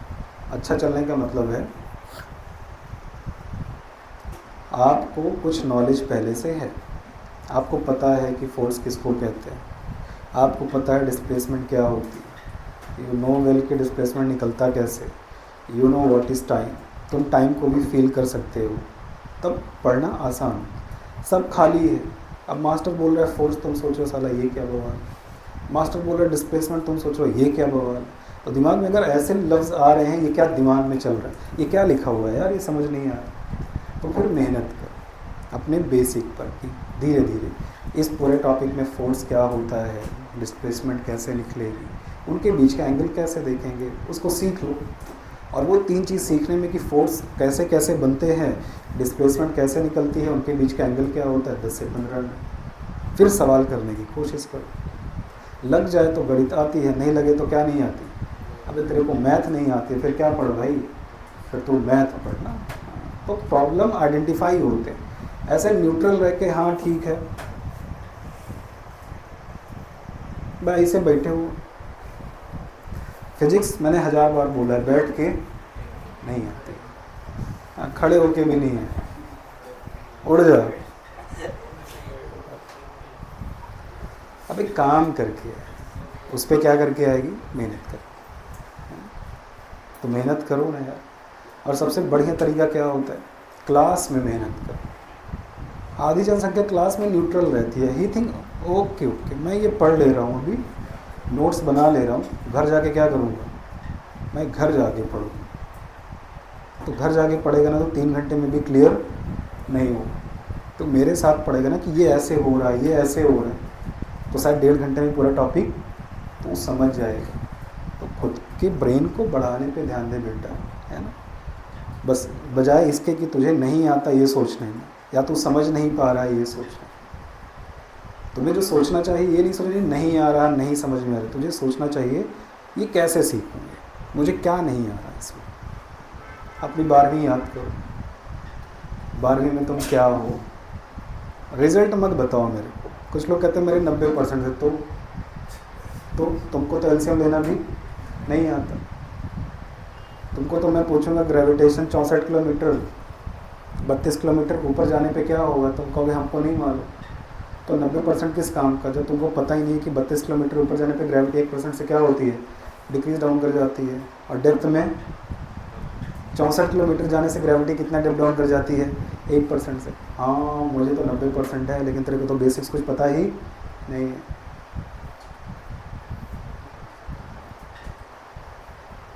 अच्छा चलने का मतलब है आपको कुछ नॉलेज पहले से है, आपको पता है कि फोर्स किसको कहते हैं, आपको पता है डिस्प्लेसमेंट क्या होती है, यू नो वेल कि डिस्प्लेसमेंट निकलता कैसे, you know what is time, तुम टाइम को भी फील कर सकते हो, तब पढ़ना आसान। सब खाली है। अब मास्टर बोल रहा है फोर्स, तुम सोचो साला ये क्या बवाल, मास्टर बोल रहा है डिस्प्लेसमेंट, तुम सोचो ये क्या बवाल। तो दिमाग में अगर ऐसे लफ्ज़ आ रहे हैं, ये क्या दिमाग में चल रहा है, ये क्या लिखा हुआ है यार, ये समझ नहीं आ रहा, तो फिर मेहनत कर अपने बेसिक पर कि धीरे धीरे इस पूरे टॉपिक में फोर्स क्या होता है, डिस्प्लेसमेंट कैसे निकलेगी, उनके बीच का एंगल कैसे देखेंगे, उसको सीख लो। और वो 3 चीज़ सीखने में कि फोर्स कैसे कैसे बनते हैं, डिस्प्लेसमेंट कैसे निकलती है, उनके बीच का एंगल क्या होता है, 10 से 15 मिनट। फिर सवाल करने की कोशिश करो। लग जाए तो गणित आती है, नहीं लगे तो क्या नहीं आती। अबे तेरे को मैथ नहीं आती फिर क्या पढ़ भाई, फिर तू मैथ पढ़ना। तो प्रॉब्लम आइडेंटिफाई होते हैं, ऐसे न्यूट्रल रह के हाँ ठीक है भाई ऐसे बैठे हो। फिजिक्स मैंने 1000 बार बोला है, बैठ के नहीं आती, हाँ, खड़े होके भी नहीं है, उड़ जा। अब एक काम करके उस पर क्या करके आएगी, मेहनत कर। तो मेहनत करो ना यार। और सबसे बढ़िया तरीका क्या होता है, क्लास में मेहनत करो। आधी जनसंख्या क्लास में न्यूट्रल रहती है, ही थिंक ओके ओके मैं ये पढ़ ले रहा हूँ, अभी नोट्स बना ले रहा हूँ, घर जाके क्या करूँगा, मैं घर जाके पढ़ूँगा। तो घर जाके पढ़ेगा ना तो 3 घंटे में भी क्लियर नहीं हो, तो मेरे साथ पढ़ेगा ना कि ये ऐसे हो रहा है, ये ऐसे हो रहा है, तो शायद 1.5 घंटे में पूरा टॉपिक तो समझ जाएगा। तो खुद के ब्रेन को बढ़ाने पे ध्यान दे बेटा, है ना। बस बजाय इसके कि तुझे नहीं आता ये सोचने में, या तू समझ नहीं पा रहा है ये सोचना। तुम्हें जो सोचना चाहिए ये नहीं सोचना नहीं आ रहा, नहीं समझ में आ रहा, तुझे सोचना चाहिए ये कैसे सीखूँगे, मुझे क्या नहीं आ रहा इसमें। अपनी 12वीं याद करो, 12वीं में तुम क्या हो, रिजल्ट मत बताओ मेरे को। कुछ लोग कहते हैं मेरे 90% है, तो तुमको तो एलसीएम लेना भी नहीं आता। तुमको तो मैं पूछूंगा ग्रेविटेशन 64 किलोमीटर 32 किलोमीटर ऊपर जाने पे क्या होगा, तुम कहोगे हमको नहीं मालूम। तो 90% किस काम का, जब तुमको पता ही नहीं कि 32 किलोमीटर ऊपर जाने पे ग्रेविटी 1% से क्या होती है, डिक्रीज डाउन कर जाती है। और डेप्थ में 64 किलोमीटर जाने से ग्रेविटी कितना डेप्थ डाउन कर जाती है, 1% से। हाँ मुझे तो 90% है, लेकिन तेरे को तो बेसिक्स कुछ पता ही नहीं है।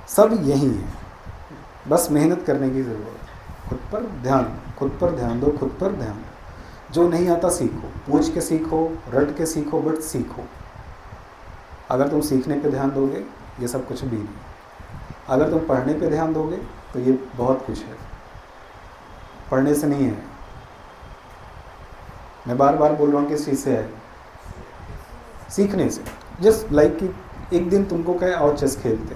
सब यही है, बस मेहनत करने की ज़रूरत है। खुद पर ध्यान, खुद पर ध्यान दो, खुद पर ध्यान दो। जो नहीं आता सीखो, पूछ के सीखो, रट के सीखो, बट सीखो। अगर तुम सीखने पे ध्यान दोगे ये सब कुछ भी नहीं। अगर तुम पढ़ने पे ध्यान दोगे तो ये बहुत कुछ है। पढ़ने से नहीं है, मैं बार बार बोल रहा हूँ किस चीज़ से है, सीखने से। जस्ट लाइक कि एक दिन तुमको कहे आओ चेस खेलते,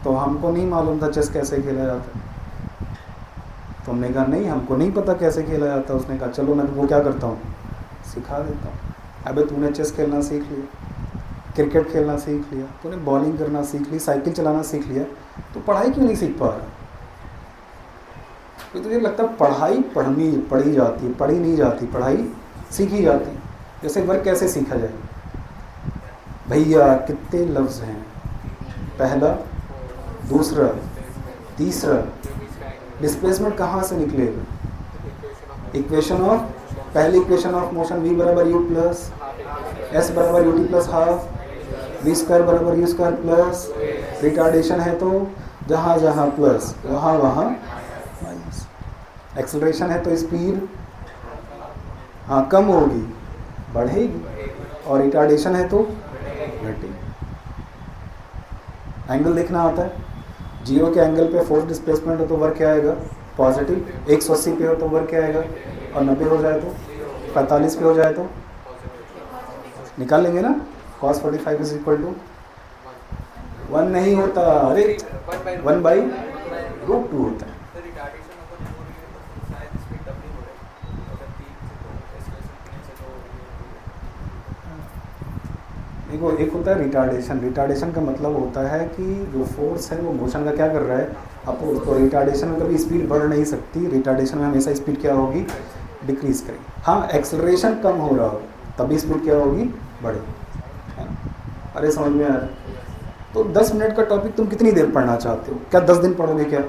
तो हमको नहीं मालूम था चेस कैसे खेला जाता है। तुमने कहा नहीं हमको नहीं पता कैसे खेला जाता। उसने कहा चलो मैं तुमको क्या करता हूँ, सिखा देता हूँ। अबे तूने चेस खेलना सीख लिया, क्रिकेट खेलना सीख लिया, तूने बॉलिंग करना सीख ली, साइकिल चलाना सीख लिया, तो पढ़ाई क्यों नहीं सीख पा रहा। तो तुझे लगता है पढ़ाई पढ़ी जाती है, पढ़ी नहीं जाती, पढ़ाई सीखी जाती है। जैसे वर्क कैसे सीखा जाए, भैया कितने लफ्ज़ हैं? पहला, दूसरा, तीसरा। डिस्प्लेसमेंट कहाँ से निकलेगा? इक्वेशन ऑफ, पहली इक्वेशन ऑफ मोशन v बराबर u प्लस s बराबर ut plus half, v square बराबर u स्क्वायर प्लस, रिटार्डेशन है तो जहाँ जहाँ प्लस वहाँ वहाँ माइनस, एक्सेलरेशन है तो स्पीड हाँ कम होगी, बढ़ेगी, और रिटार्डेशन है तो घटेगी। एंगल देखना आता है, 0 के एंगल पे फोर्स डिस्प्लेसमेंट हो तो वर्क क्या आएगा? पॉजिटिव। 180 पे हो तो वर्क क्या आएगा? और 90 हो जाए तो, 45 पे हो जाए तो निकाल लेंगे ना। cos 45 इज इक्वल टू 1 नहीं होता, अरे 1/√2 होता है। देखो एक होता है रिटार्डेशन। रिटार्डेशन का मतलब होता है कि जो फोर्स है वो मोशन का क्या कर रहा है? अपोज। तो रिटार्डेशन में कभी स्पीड बढ़ नहीं सकती, रिटार्डेशन में हमेशा स्पीड क्या होगी? डिक्रीज करेगी। हाँ, एक्सेलरेशन कम हो रहा हो तभी स्पीड क्या होगी? बढ़ेगी। अरे समझ में आ रहा है? तो 10 मिनट का टॉपिक तुम कितनी देर पढ़ना चाहते हो? क्या 10 दिन पढ़ोगे क्या?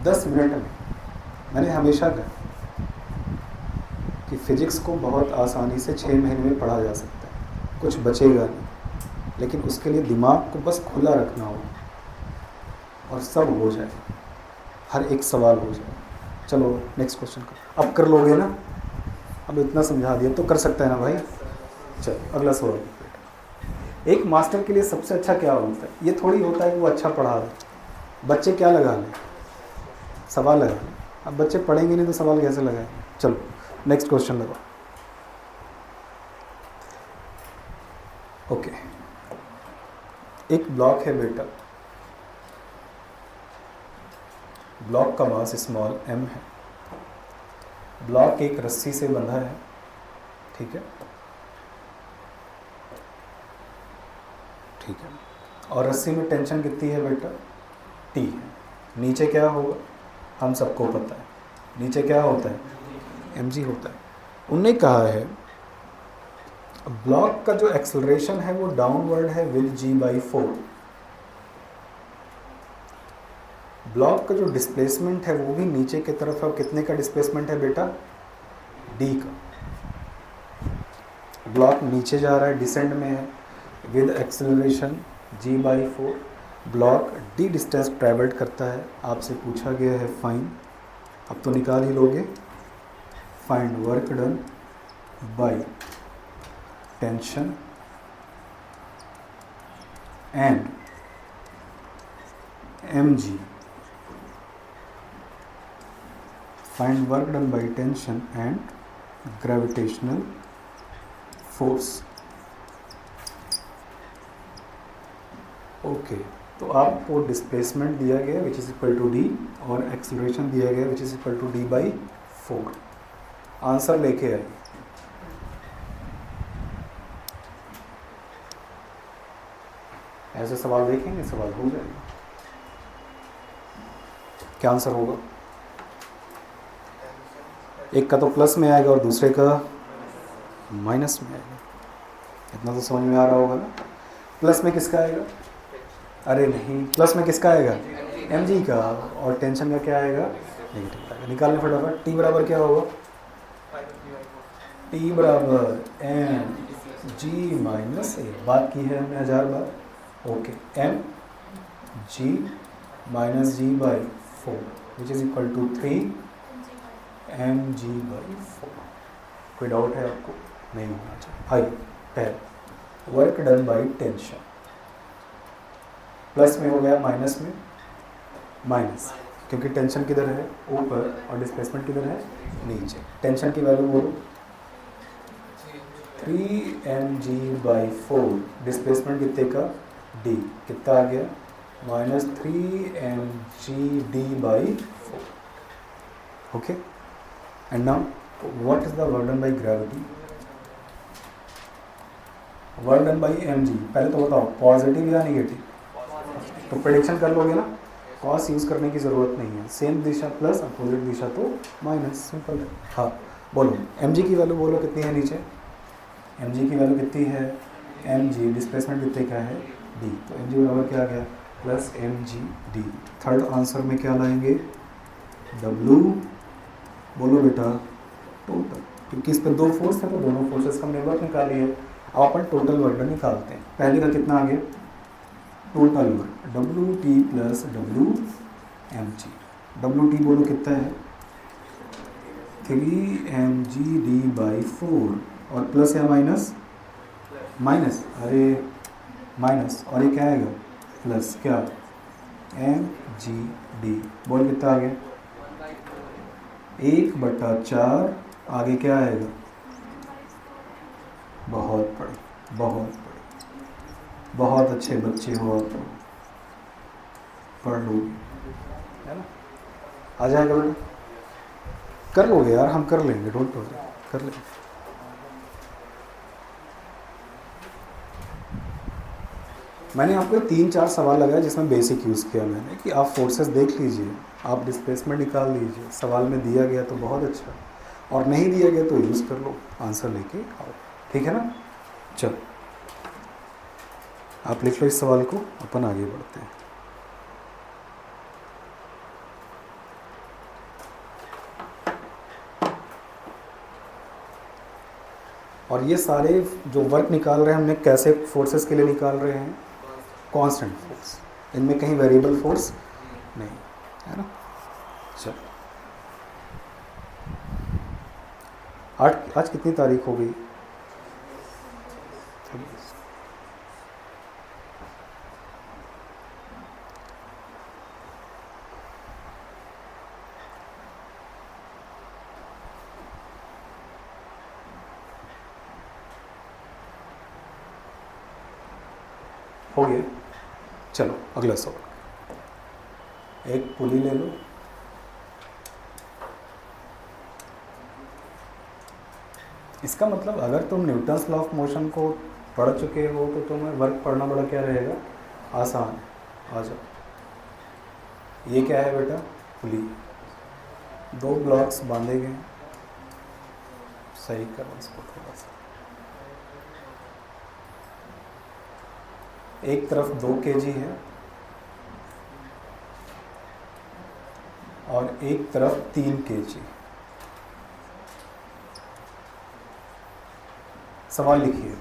10 मिनट में। मैंने हमेशा कहा कि फिजिक्स को बहुत आसानी से 6 महीने में पढ़ा जा सकता है, कुछ बचेगा नहीं, लेकिन उसके लिए दिमाग को बस खुला रखना होगा और सब हो जाए, हर एक सवाल हो जाए। चलो नेक्स्ट क्वेश्चन कर। अब कर लोगे ना? अब इतना समझा दिया तो कर सकता है ना भाई? चलो अगला सवाल। एक मास्टर के लिए सबसे अच्छा क्या होता है? ये थोड़ी होता है कि वो अच्छा पढ़ा रहे, बच्चे क्या लगा लें? सवाल लगा लें। अब बच्चे पढ़ेंगे नहीं तो सवाल कैसे लगाएंगे? चलो नेक्स्ट क्वेश्चन लगाओ। ओके, एक ब्लॉक है बेटा, ब्लॉक का मास स्मॉल m है, ब्लॉक एक रस्सी से बंधा है, ठीक है, ठीक है, और रस्सी में टेंशन कितनी है बेटा? T है। नीचे क्या होगा? हम सबको पता है, नीचे क्या होता है? mg होता है। उनने कहा है ब्लॉक का जो एक्सेलरेशन है वो डाउनवर्ड है विद g/4। ब्लॉक का जो डिस्प्लेसमेंट है वो भी नीचे की तरफ है, और कितने का डिस्प्लेसमेंट है बेटा? d का। ब्लॉक नीचे जा रहा है, डिसेंड में है, with acceleration g/4। Block d distance travelled करता है। आपसे पूछा गया है फाइंड, अब तो निकाल ही लोगे, find work done by tension and mg। Find work done by tension and gravitational force. Okay, तो आपको डिस्प्लेसमेंट दिया गया which is equal to d और एक्सेलरेशन दिया गया which is equal to d/4। Answer लेके आए। ऐसे सवाल देखेंगे, सवाल हो जाएगा। क्या आंसर होगा? एक का तो प्लस में आएगा और दूसरे का माइनस में आएगा। इतना तो समझ में आ रहा होगा ना? प्लस में किसका आएगा? अरे नहीं, प्लस में किसका आएगा? mg का, और टेंशन का क्या आएगा? नेगेटिव आएगा। निकालने फटाफट। t बराबर क्या होगा? t बराबर mg-a। बात की है हमने 1000 बार। Okay, mg - g/4 which is equal to 3 mg/4। कोई डाउट है आपको? नहीं होना चाहिए। हाई पहले work done by tension, plus में हो गया माइनस में माइनस, क्योंकि टेंशन किधर है? ऊपर, और डिस्प्लेसमेंट किधर है? नीचे। टेंशन की वैल्यू बोलो 3 mg/4, डिस्प्लेसमेंट कितने का? d। कितना आ गया? -3 mg/d/4। Okay, and now what is the work done by gravity? Work done bye mg। पहले तो बताओ पॉजिटिव या नेगेटिव? तो प्रेडिक्शन कर लोगे ना, कॉस यूज़ करने की ज़रूरत नहीं है। सेम दिशा प्लस, अपोजिट दिशा तो माइनस, सिंपल है। हाँ बोलो, mg की वैल्यू बोलो कितनी है नीचे? mg की वैल्यू कितनी है? एम जी, डिस्प्लेसमेंट कितने का है डी, तो एम जी बराबर क्या आ गया plus M G D. Third answer में क्या लाएंगे डब्लू, बोलो बेटा टोटल, क्योंकि इस पर दो फोर्स है तो दोनों फोर्सेस का हमने वर्क निकालिए। अब अपन टोटल वर्क निकालते हैं। पहले का कितना आ गया total work W T plus W M G. W T बोलो कितना है 3mgd/4 और प्लस या माइनस माइनस, अरे माइनस, और ये क्या आएगा प्लस क्या एम जी डी। बोल कितना आ गया 1/4, आगे क्या आएगा बहुत बड़े, बहुत बड़े, बहुत अच्छे बच्चे हो आप, पढ़ लो है ना, आ जाएगा बेटा, कर लोगे यार, हम कर लेंगे, डोंट वरी, कर लेंगे। मैंने आपको 3-4 सवाल लगाए जिसमें बेसिक यूज़ किया मैंने कि आप फोर्सेस देख लीजिए, आप डिस्प्लेसमेंट निकाल लीजिए, सवाल में दिया गया तो बहुत अच्छा, और नहीं दिया गया तो यूज़ कर लो, आंसर लेके आओ, ठीक है ना। चलो आप लिख लो इस सवाल को, अपन आगे बढ़ते हैं। और ये सारे जो वर्क निकाल रहे हैं हमने कैसे फोर्सेस के लिए निकाल रहे हैं, कांस्टेंट फोर्स, इनमें कहीं वेरिएबल फोर्स नहीं है ना। चलो आज कितनी तारीख हो गई, हो गया। चलो अगला सवाल, एक पुली ले लो, इसका मतलब अगर तुम न्यूटन्स लॉ ऑफ मोशन को पढ़ चुके हो तो तुम्हें वर्क पढ़ना बड़ा क्या रहेगा आसान। आ जाओ, ये क्या है बेटा पुली, दो ब्लॉक्स बांधे गए, सही करो इसको थोड़ा सा, एक तरफ 2 kg है और एक तरफ 3 kg। सवाल लिखिए,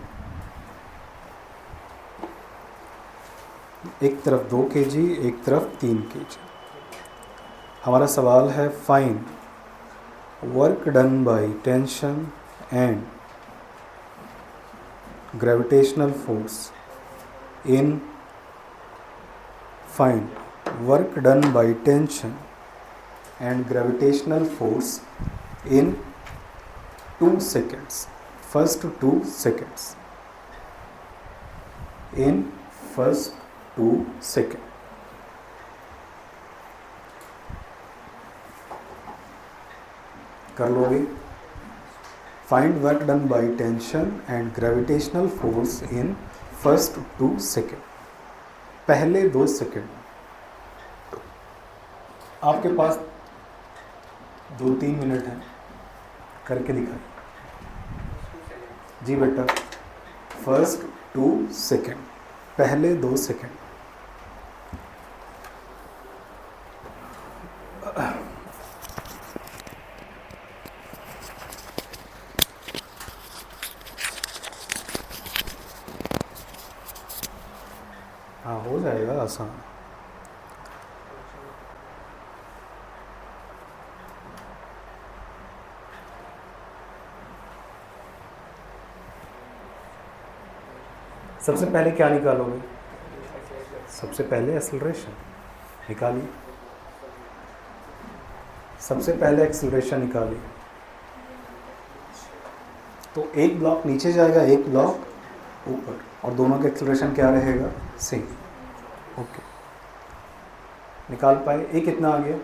एक तरफ 2 kg, एक तरफ 3 kg। हमारा सवाल है find work done by tension and gravitational force in find work done by tension and gravitational force in 2 seconds, first 2 seconds, in first 2 seconds। कर लोगे, find work done by tension and gravitational force in first 2 second, पहले 2 second. आपके पास 2-3 minute हैं, करके दिखाइए। जी बेटा, first 2 second, पहले 2 second. हाँ हो जाएगा आसान। सबसे पहले क्या निकालोगे, सबसे पहले एक्सीलरेशन निकालिए, सबसे पहले एक्सीलरेशन निकालिए। तो एक ब्लॉक नीचे जाएगा, एक ब्लॉक ऊपर, और दोनों का एक्सीलरेशन क्या रहेगा सेम। ओके, निकाल पाए। ए कितना आ गया,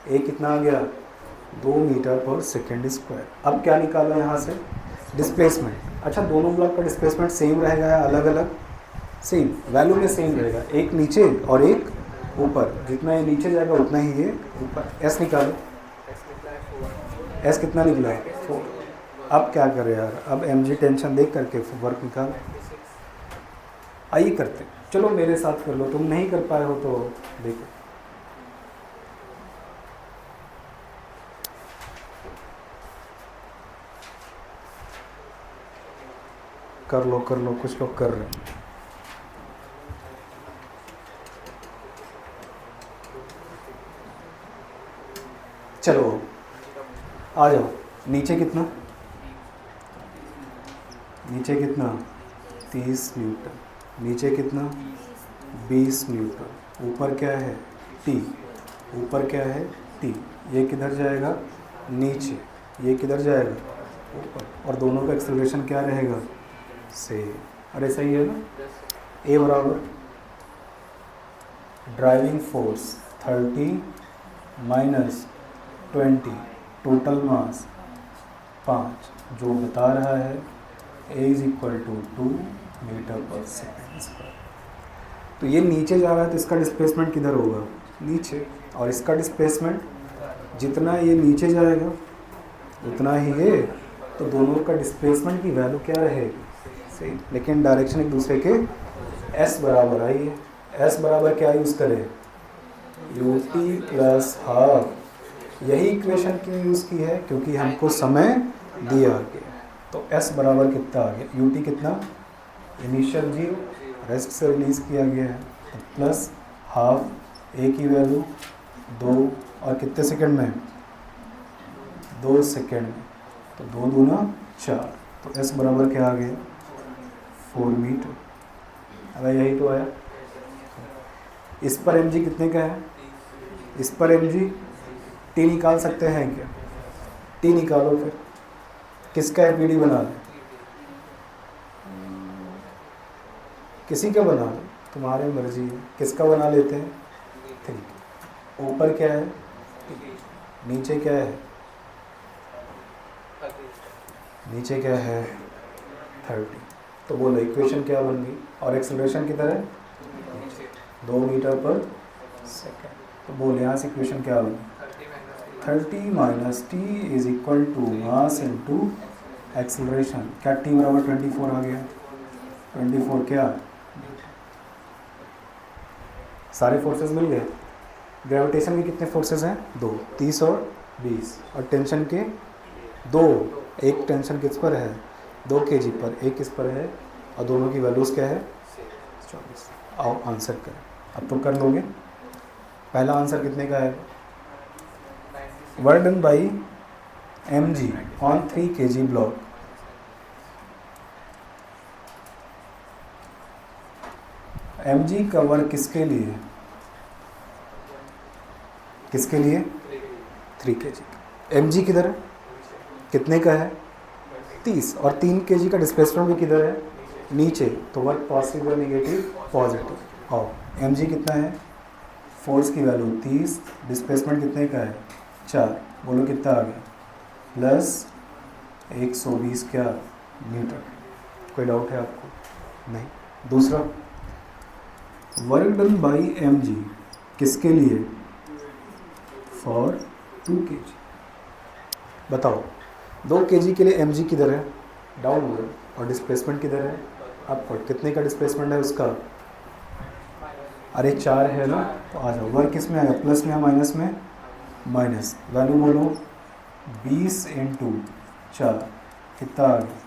ए कितना आ गया 2 मीटर पर सेकेंड स्क्वायर। अब क्या निकाला यहाँ से डिस्प्लेसमेंट। अच्छा, दोनों ब्लॉक का डिस्प्लेसमेंट सेम रहेगा या अलग अलग, सेम वैल्यू में सेम रहेगा, एक नीचे और एक ऊपर, जितना ये नीचे जाएगा उतना ही ये ऊपर। एस निकालो, एस कितना निकला है 4, अब क्या करें यार, अब mg टेंशन देख करके वर्क निकाल। आइए करते हैं। चलो मेरे साथ कर लो, तुम नहीं कर पाए हो तो देखो। कर लो कर लो, कुछ लोग कर रहे हैं। चलो आ जाओ। नीचे कितना, नीचे कितना 30 न्यूटन, नीचे कितना 20 न्यूटन, ऊपर क्या है T, ऊपर क्या है T। ये किधर जाएगा नीचे, ये किधर जाएगा ऊपर, और दोनों का एक्सेलरेशन क्या रहेगा सेम। अरे सही है ना। A बराबर driving force 30 minus 20, total mass 5, जो बता रहा है A is equal to 2 metre पर सेकेंड स्क्वायर। तो ये नीचे जा रहा है तो इसका डिस्प्लेसमेंट किधर होगा नीचे, और इसका डिस्प्लेसमेंट जितना ये नीचे जाएगा उतना ही ये, तो दोनों का डिस्प्लेसमेंट की वैल्यू क्या रहेगी सेम, लेकिन डायरेक्शन एक दूसरे के S बराबर आई है। S बराबर क्या यूज़ करें ut प्लस हाफ, यही इक्वेशन क्यों यूज़ की है क्योंकि हमको समय दिया गया। तो S बराबर कितना आ गया, ut कितना इनिशियल 0, रेस्ट से रिलीज़ किया गया है, तो प्लस हाफ A की वैल्यू 2, और कितने सेकंड में 2 सेकंड में, तो 2 दूना 4, तो S बराबर क्या आ गया 4 मीटर। अगर यही तो आया। इस पर mg कितने का है, इस पर mg T निकाल सकते हैं क्या, T निकालो फिर, किसका एपीडी बना लें, किसी का बना लो, तुम्हारी मर्जी है, किसका बना लेते हैं 3। ऊपर क्या है नीचे क्या है, नीचे क्या है 30, तो बोलो इक्वेशन क्या बन गई, और एक्सेलरेशन किधर है 2 मीटर पर सेकेंड। तो बोल यहाँ से इक्वेशन क्या बनी 30 minus T is equal to mass into acceleration. क्या टी बराबर 24 आ गया, 24 क्या, सारे फोर्सेस मिल गए। ग्रेविटेशन के कितने फोर्सेस हैं 2, 30 और 20, और टेंशन के 2, एक टेंशन किस पर है 2 kg पर, एक किस पर है, और दोनों की वैल्यूज़ क्या है 24। आओ आंसर करें, अब तो कर लोगे। पहला आंसर कितने का है, work done by mg on 3 kg block. mg का वर्क किसके लिए, किसके लिए 3 kg। mg किधर है, कितने का है 30, और 3 kg का डिस्प्लेसमेंट भी किधर है नीचे, तो वर्क पॉजिटिव या नेगेटिव पॉजिटिव। और mg कितना है, फोर्स की वैल्यू 30, डिस्प्लेसमेंट कितने का है 4, बोलो कितना आ गया प्लस 120 क्या मीटर। कोई डाउट है आपको, नहीं। दूसरा वर्क डन बाई mg किसके लिए, फॉर 2 kg। बताओ 2 kg के लिए mg किधर है डाउनवर्ड, और डिस्प्लेसमेंट किधर है अपवर्ड। कितने का डिस्प्लेसमेंट है उसका, अरे 4 है ना, तो आ जाओ वर्क किस में आएगा, प्लस में या माइनस में, माइनस। वैल्यू बोलो 20 इंटू 4 कितना आ गया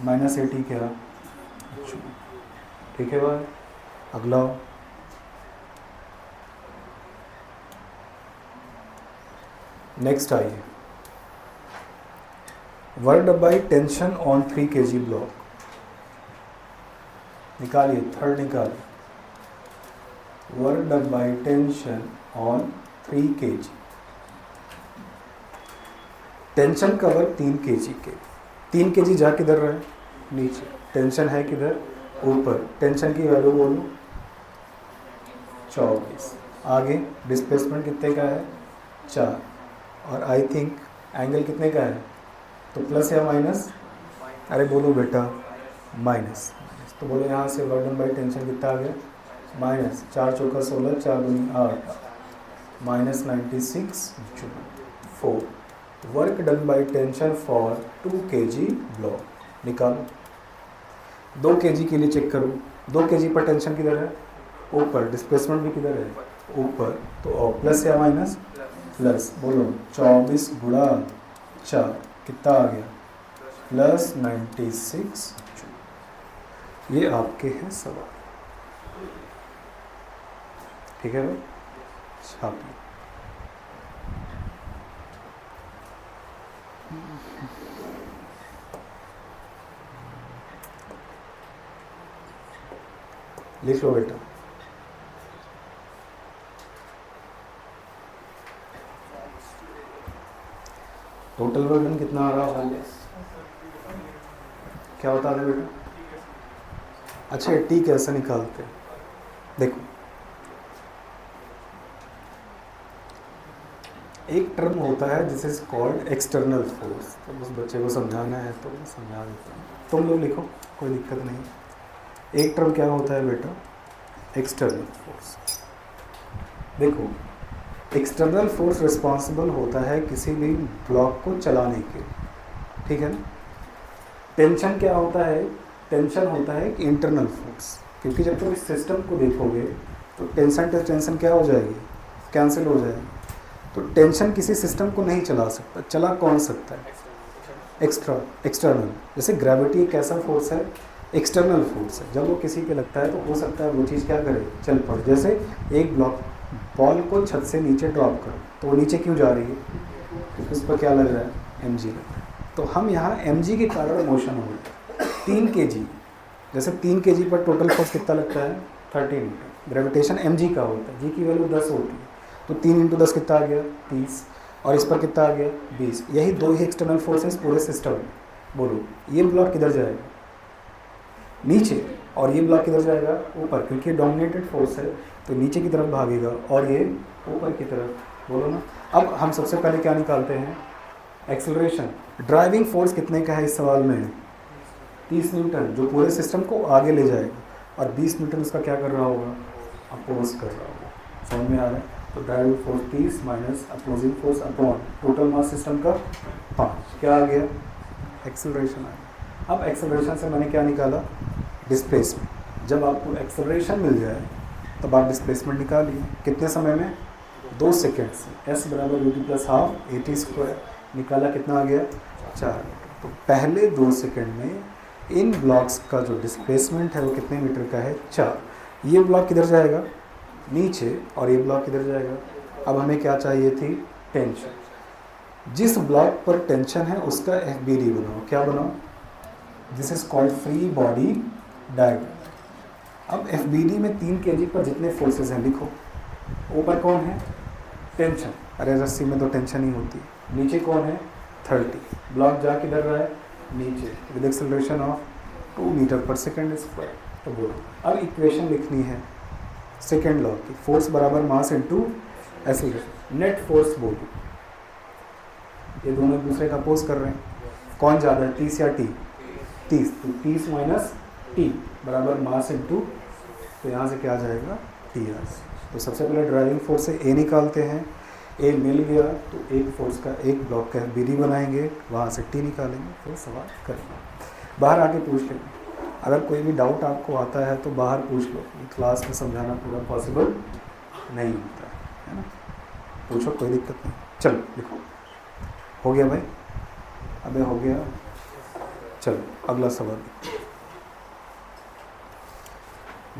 -80 क्या, ठीक है भाई। अगला नेक्स्ट आइए, work done by tension on 3 kg block. निकालिए, थर्ड निकालिए, work done by tension on 3 kg। Tension का वर्क 3 kg के, 3 kg जा किधर रहा है नीचे, टेंशन है किधर ऊपर, टेंशन की वैल्यू बोलो 24। आगे डिस्प्लेसमेंट कितने का है 4, और आई थिंक एंगल कितने का है, तो प्लस या माइनस, अरे बोलो बेटा माइनस। तो बोलो यहाँ से वर्क डन बाई टेंशन कितना आ गया माइनस 4 चौका 16, 4 दूनी 8, -96 joule 4। Work done by tension for 2 kg block निकालो। 2 kg के लिए चेक करो, 2 kg पर टेंशन किधर है? ऊपर। डिस्प्लेसमेंट भी किधर है? ऊपर। तो प्लस या माइनस? प्लस। बोलो 24 गुणा 4 कितना आ गया? प्लस 96। ये आपके हैं सवाल, ठीक है भाई? छापिए। लिख लो बेटा। टोटल वर्डन कितना आ रहा होगा? क्या बता दें बेटा? अच्छा टी कैसे निकालते? देखो, एक टर्म होता है जिसे कॉल्ड एक्सटर्नल फोर्स। तो उस बच्चे को समझाना है तो समझा देता हूँ, तुम लोग लिखो, कोई दिक्कत नहीं। एक टर्म क्या होता है बेटा? External force. देखो, एक्सटर्नल फोर्स रिस्पॉन्सिबल होता है किसी भी ब्लॉक को चलाने के, ठीक है ना? टेंशन क्या होता है? टेंशन होता है कि इंटरनल फोर्स, क्योंकि जब तुम इस सिस्टम को देखोगे तो टेंशन तो टेंशन क्या हो जाएगी? कैंसिल हो जाएगी। तो टेंशन किसी सिस्टम को नहीं चला सकता। चला कौन सकता है? एक्सटर्नल। जैसे ग्रेविटी एक ऐसा फोर्स है, एक्सटर्नल फोर्स है, जब वो किसी पे लगता है तो हो सकता है वो चीज़ क्या करे? चल पड़े। जैसे एक बॉल को छत से नीचे ड्रॉप करो तो वो नीचे क्यों जा रही है? क्योंकि उस पर क्या लग रहा है? mg लग रहा है। तो हम यहाँ mg के कारण मोशन हो रहा है। 3 kg, जैसे 3 kg पर टोटल फोर्स कितना लगता है? 30 न्यूटन। ग्रेविटेशन mg का होता है, g की वैल्यू 10 होती है, तो 3 इंटू 10 कितना आ गया? 30। और इस पर कितना आ गया? 20। यही 2 ही एक्सटर्नल फोर्सेस पूरे सिस्टम में। बोलो ये ब्लॉक किधर जाएगा? नीचे। और ये ब्लॉक किधर जाएगा? ऊपर, क्योंकि डोमिनेटेड फोर्स है तो नीचे की तरफ भागेगा और ये ऊपर की तरफ। बोलो ना। अब हम सबसे पहले क्या निकालते हैं? एक्सेलरेशन। ड्राइविंग फोर्स कितने का है इस सवाल में? 30 न्यूटन, जो पूरे सिस्टम को आगे ले जाएगा, और 20 न्यूटन उसका क्या कर रहा होगा? अपोज कर रहा होगा। समझ में आ रहा है? तो driving force 30 minus opposing force upon total mass system का 5, क्या आ गया? एक्सेलरेशन आ गया। अब एक्सेलरेशन से मैंने क्या निकाला? डिस्प्लेसमेंट। जब आपको एक्सेलरेशन मिल जाए तब आप डिस्प्लेसमेंट निकालिए। कितने समय में? 2 सेकेंड से। s बराबर ut plus half at square. निकाला, कितना आ गया? 4 मीटर। तो पहले 2 सेकेंड में इन ब्लॉक्स का जो डिस्प्लेसमेंट है वो कितने मीटर का है? 4। ये ब्लॉक किधर जाएगा? नीचे। और ये ब्लॉक किधर जाएगा? अब हमें क्या चाहिए थी? टेंशन। जिस ब्लॉक पर टेंशन है उसका FBD बनाओ। क्या बनाओ? This is called free body diagram. अब FBD में 3 kg पर जितने फोर्सेस हैं लिखो। ऊपर कौन है? टेंशन। अरे रस्सी में तो टेंशन ही होती है। नीचे कौन है? 30। ब्लॉक जा किधर रहा है? नीचे, विद एक्सेलरेशन ऑफ 2 मीटर पर सेकेंड स्क्वायर। तो बोलो, अब इक्वेशन लिखनी है सेकेंड लॉ की। फोर्स बराबर मास इनटू एक्सेलरेशन। नेट फोर्स बोलो, ये दोनों एक दूसरे का अपोज कर रहे हैं, कौन ज़्यादा है? 30 या t? 30। तो 30 माइनस t बराबर मास इनटू, तो यहाँ से क्या आ जाएगा? टी। तो सबसे पहले ड्राइविंग फोर्स से ए निकालते हैं। ए मिल गया तो एक फोर्स का, एक ब्लॉक का FBD बनाएंगे, वहाँ से टी निकालेंगे, फिर सवाल करेंगे। बाहर आके पूछ लेंगे। अगर कोई भी डाउट आपको आता है तो बाहर पूछ लो, क्लास में समझाना पूरा पॉसिबल नहीं होता है ना? पूछो, कोई दिक्कत नहीं। चलो लिखो। हो गया भाई? अबे हो गया। चलो अगला सवाल।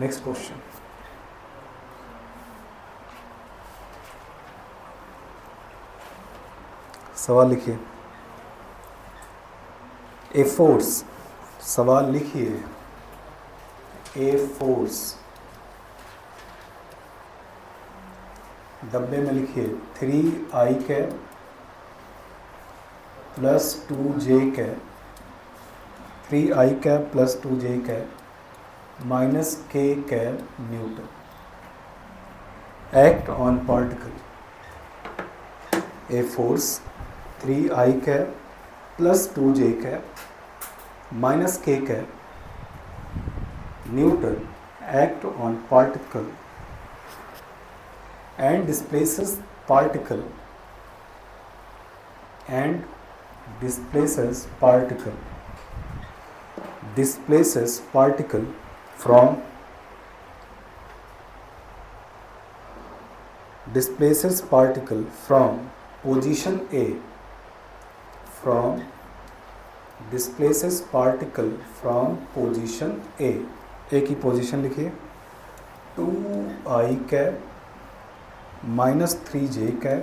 Next question. सवाल लिखिए। ए फोर्स, सवाल लिखिए। ए फोर्स, डब्बे में लिखिए 3i cap plus 2j cap, 3i cap plus 2j cap minus k cap Newton act on particle. A force 3i cap plus 2j cap minus k cap Newton act on particle and displaces particle and displaces particle from position A की position लिखिए 2i cap minus 3j cap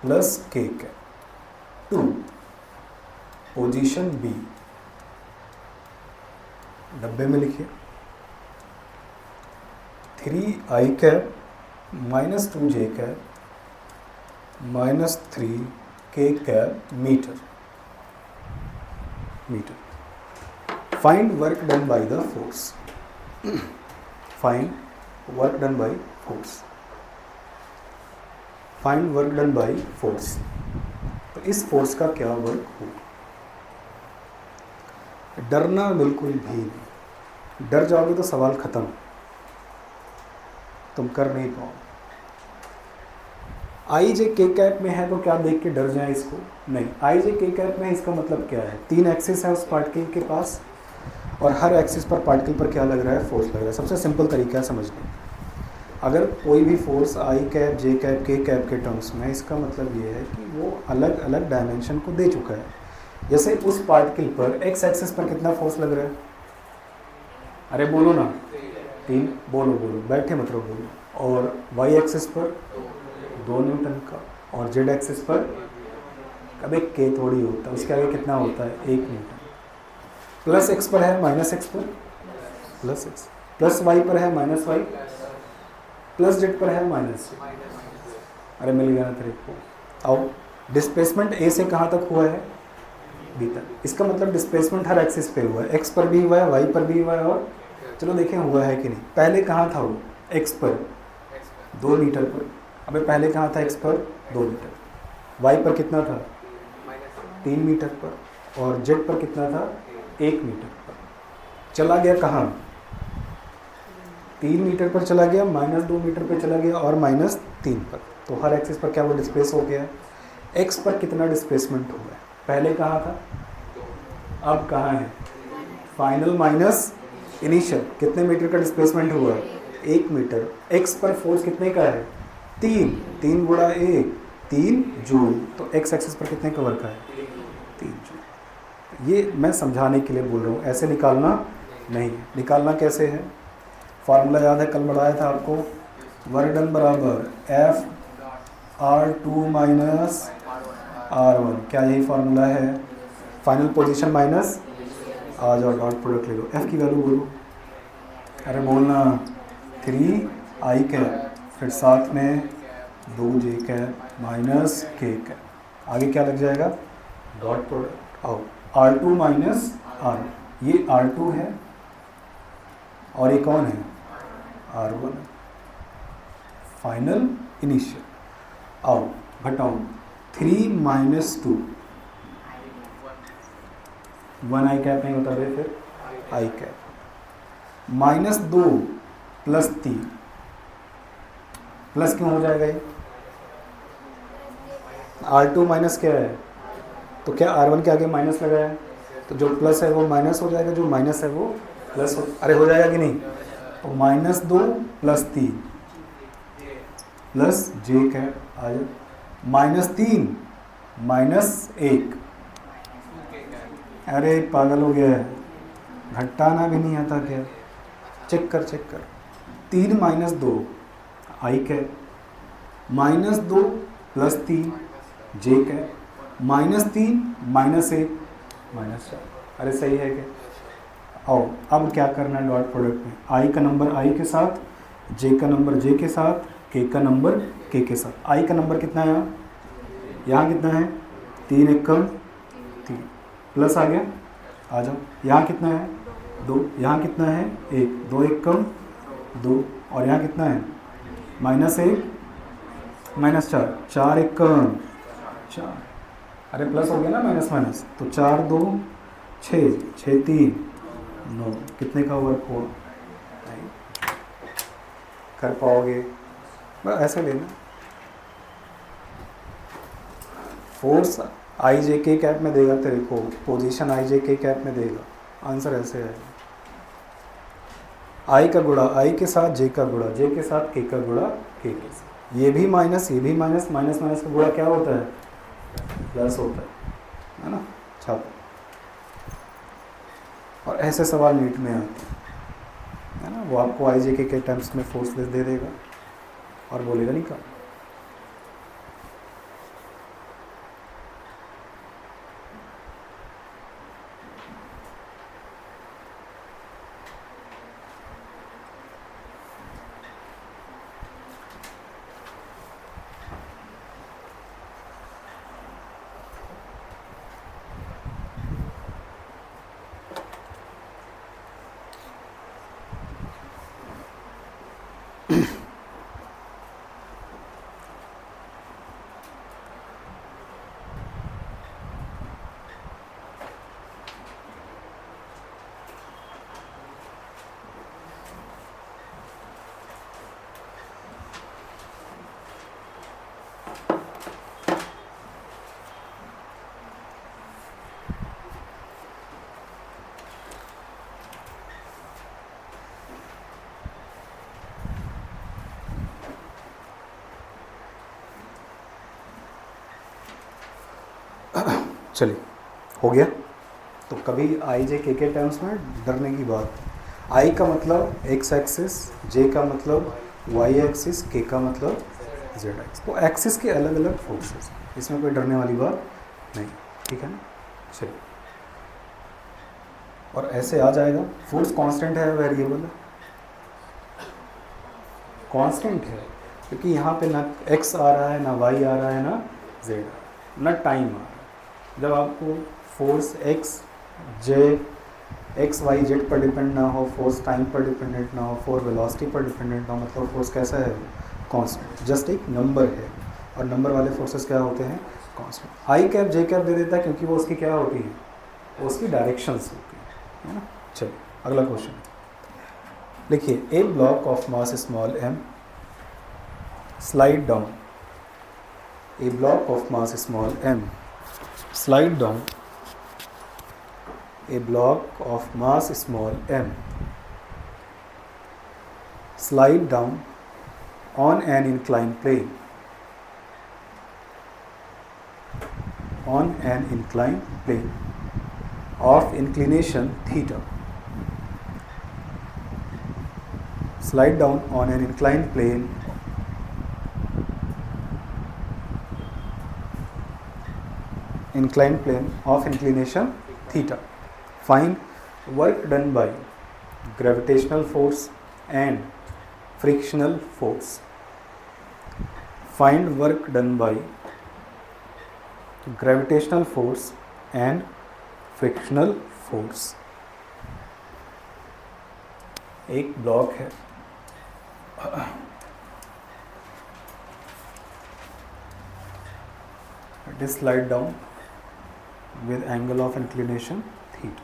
plus k cap to position B, डब्बे में लिखिए 3i cap minus 2j cap minus 3k cap metre. Find work done by the force. Find work done by force. तो इस force का क्या work होगा? डरना बिल्कुल भी नहीं, डर जाओगे तो सवाल खत्म, तुम कर नहीं पाओगे। आई जे के कैप में है तो क्या देख के डर जाए इसको? नहीं। आई जे के कैप में इसका मतलब क्या है? 3 एक्सिस है उस पार्टिकल के पास और हर एक्सिस पर पार्टिकल पर क्या लग रहा है? फोर्स लग रहा है। सबसे सिंपल तरीका है समझने का। अगर कोई भी फोर्स आई कैप जे कैप के कैप के टर्म्स में, इसका मतलब ये है कि वो अलग अलग डायमेंशन को दे चुका है। जैसे उस पार्टिकल पर एक्स एक्सिस पर कितना फोर्स लग रहा है? अरे बोलो ना, 3। बोलो, बैठे मत रहो, बोलो। और वाई एक्सिस पर 2 न्यूटन का, और जेड एक्सिस पर कभी के थोड़ी होता है, उसके आगे कितना होता है? 1 न्यूटन। प्लस एक्स पर है, माइनस एक्स पर प्लस एक्स, प्लस वाई पर है, माइनस वाई, प्लस जेड पर है, माइनस जेड। अरे मिल गया ना तेरे को। अब डिस्प्लेसमेंट ए से कहाँ तक हुआ है? बी तक। इसका मतलब डिस्प्लेसमेंट हर एक्सिस पे हुआ है, एक्स पर भी हुआ है, वाई पर भी हुआ है, और चलो देखें हुआ है कि नहीं। पहले कहाँ था वो? एक्स पर 2 मीटर पर। अबे पहले कहाँ था? एक्स पर 2 मीटर। वाई पर कितना था? 3 मीटर पर। और जेड पर कितना था? 1 मीटर पर। चला गया कहाँ? 3 मीटर पर चला गया, माइनस 2 मीटर पर चला गया, और माइनस 3 पर। तो हर एक्सिस पर क्या वो डिस्प्लेस हो गया? एक्स पर कितना डिस्प्लेसमेंट हुआ है? पहले कहाँ था, अब कहाँ है? Final minus initial. कितने मीटर का डिस्प्लेसमेंट हुआ? 1 मीटर। एक्स पर फोर्स कितने का है? 3 गुणा 1, 3 जूल। तो एक्स एक्सिस पर कितने कवर का है? 3 जूल। ये मैं समझाने के लिए बोल रहा हूँ, ऐसे निकालना नहीं। निकालना कैसे है? फार्मूला याद है, कल बढ़ाया था आपको। वर्क डन बराबर F(r2 माइनस R1)। क्या यही फार्मूला है? फाइनल पोजीशन माइनस, आ जाओ डॉट प्रोडक्ट ले लो। F की वैल्यू बोलो। अरे बोलना, 3i कैप, फिर साथ में 2j cap minus k cap. आगे क्या लग जाएगा? Dot product. आओ, R2 माइनस R1। ये R2 है और ये कौन है? R1। Final initial. आओ घटाओ, 3 माइनस 2, 1 आई कैप नहीं होता फिर आई कैप, माइनस 2 प्लस 3। प्लस क्यों हो जाएगा ये? R2 माइनस क्या है? तो क्या R1 के आगे माइनस लगा है, तो जो प्लस है वो माइनस हो जाएगा, जो माइनस है वो प्लस हो। अरे हो जाएगा कि नहीं? तो माइनस 2 प्लस 3 प्लस जे कैप आ जाए, माइनस 3 माइनस 1। अरे पागल हो गया है, घटाना भी नहीं आता क्या? चेक कर 3 माइनस 2 आई कैप, माइनस 2 प्लस 3 जे कैप, माइनस 3 माइनस 1 माइनस 4। अरे सही है क्या? आओ अब क्या करना है डॉट प्रोडक्ट में? आई का नंबर आई के साथ, जे का नंबर जे के साथ, के का नंबर के साथ। आई का नंबर कितना है यहाँ कितना है? 3 एकम 3, प्लस आ गया, आ जाओ। यहाँ कितना है? 2। यहाँ कितना है? 1, 2 एकम 2, और यहाँ कितना है? माइनस 1 माइनस 4, 4 एकम 4। अरे प्लस हो गया ना, माइनस माइनस, तो 4 2 6, 6 3 9। कितने का वर्क हो? नहीं कर पाओगे, बस ऐसे लेना। फोर्स आई जे के कैप में देगा तेरे को, पोजीशन आई जे के कैप में देगा, आंसर ऐसे है। आई का गुणा आई के साथ जे का गुणा जे के साथ के का गुणा के साथ, ये भी माइनस माइनस माइनस का गुणा क्या होता है, प्लस होता है ना। छाप। और ऐसे सवाल नीट में आते हैं, है ना। वो आपको आई जे के टर्म्स में फोर्स दे देगा और बोलेगा निकाल। चलिए हो गया। तो कभी आई जे के टर्म्स में डरने की बात। आई का मतलब एक्स एक्सिस, जे का मतलब वाई एक्सिस, के का मतलब जेड एक्सिस। तो एक्सिस के अलग अलग फोर्सेस, इसमें कोई डरने वाली बात नहीं, ठीक है ना। चलिए, और ऐसे आ जाएगा। फोर्स कांस्टेंट है, वेरिएबल है, कांस्टेंट है, क्योंकि यहाँ पे ना एक्स आ रहा है, ना वाई आ रहा है, ना जेड, ना टाइम आ रहा है। जब आपको फोर्स एक्स वाई जेड पर डिपेंड ना हो, फोर्स टाइम पर डिपेंडेंट ना हो, फोर्स वेलोसिटी पर डिपेंडेंट ना हो, मतलब फोर्स कैसा है, कांस्टेंट, जस्ट एक नंबर है। और नंबर वाले फोर्सेस क्या होते हैं, कांस्टेंट। आई कैप जे कैप दे देता है क्योंकि वो उसकी क्या होती है, वो उसकी डायरेक्शंस होती है ना। चलिए अगला क्वेश्चन लिखिए। A block of mass small M slide down, a block of mass small M slide down, a block of mass small m slide down on an inclined plane, on an inclined plane of inclination theta, slide down on an inclined plane of inclination theta. Find work done by gravitational force and frictional force. Find work done by gravitational force and frictional force. एक block है, it is slide down with angle of inclination theta.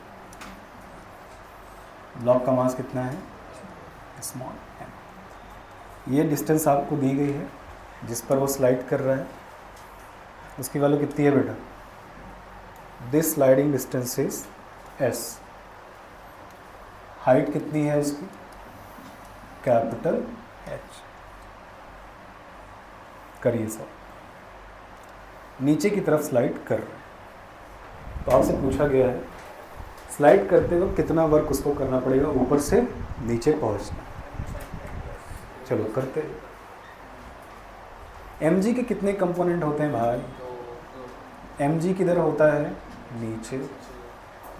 Block का मास कितना है, small m। ये distance आपको दी गई है जिस पर वो स्लाइड कर रहा है, उसकी वैल्यू कितनी है बेटा, this sliding distance is s। Height कितनी है इसकी, कैपिटल H। करिए सब, नीचे की तरफ स्लाइड कर रहे हैं। तो आपसे पूछा गया है स्लाइड करते वक्त कितना वर्क उसको करना पड़ेगा ऊपर से नीचे पहुंचना। चलो करते हैं। mg के कितने कंपोनेंट होते हैं भाई, mg किधर होता है, नीचे,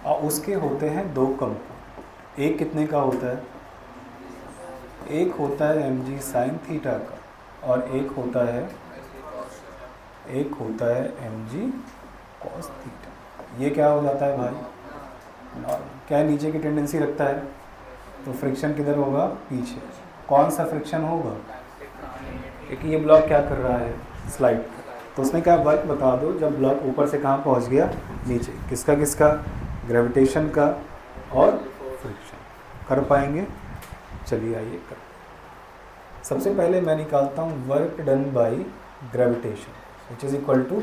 और उसके होते हैं दो कंपोनेंट। एक कितने का होता है, एक होता है mg साइन थीटा का, और एक होता है mg कॉस थीटा। ये क्या हो जाता है भाई, नॉर्मल। क्या नीचे की टेंडेंसी रखता है, तो फ्रिक्शन किधर होगा, पीछे। कौन सा फ्रिक्शन होगा, क्योंकि ये ब्लॉक क्या कर रहा है, स्लाइड। तो उसने क्या वर्क बता दो जब ब्लॉक ऊपर से कहाँ पहुँच गया, नीचे। किसका किसका, ग्रेविटेशन का और फ्रिक्शन। कर पाएंगे, चलिए आइए कर। सबसे पहले मैं निकालता हूँ work done by gravitation which is equal to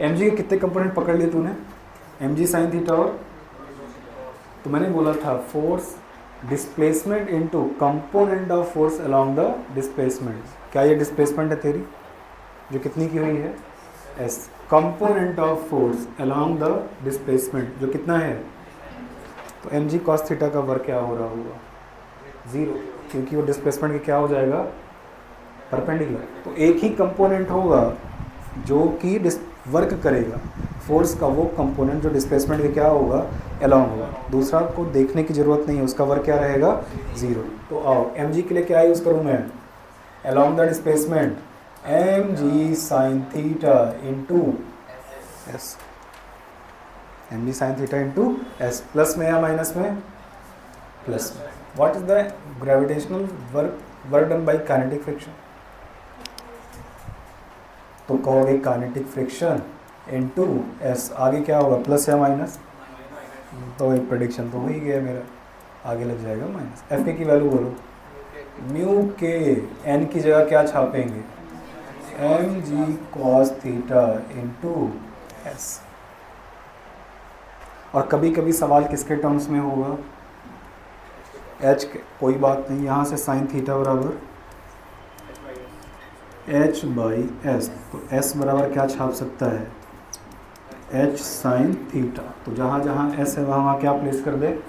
M G के कितने कंपोनेंट पकड़ लिए तूने? एम जी साइन थीटा और तो मैंने बोला था force displacement into component of force along the displacement. क्या ये डिस्प्लेसमेंट है तेरी जो कितनी की हुई है? S. Component of force along the displacement जो कितना है? तो एम जी कॉस थीटा का वर्क क्या हो रहा होगा? 0, क्योंकि वो डिस्प्लेसमेंट के क्या हो जाएगा? परपेंडिकुलर। तो एक ही कंपोनेंट होगा जो कि वर्क करेगा फोर्स का, वो कंपोनेंट जो डिस्प्लेसमेंट के क्या होगा? अलोंग होगा। दूसरा को देखने की ज़रूरत नहीं है, उसका वर्क क्या रहेगा? 0। तो आओ एम जी के लिए क्या यूज़ करूँ मैं? Along the displacement M G sine theta into S. M G sine theta into S. Plus में या माइनस में? प्लस में। What is the gravitational work done by kinetic friction? तो कहोगे काइनेटिक फ्रिक्शन इनटू एस। आगे क्या होगा? Plus या माइनस? तो एक प्रेडिक्शन तो हो ही गया मेरा, आगे लग जाएगा माइनस। एफ के की वैल्यू बोलो। म्यू के एन की जगह क्या छापेंगे? M G cos theta into S. और कभी कभी सवाल किसके टर्म्स में होगा? एच के। कोई बात नहीं, यहाँ से साइन थीटा बराबर एच बाई एस। तो एस बराबर क्या छाप सकता है? H sine theta. तो जहाँ जहाँ एस है वहाँ क्या प्लेस कर दे?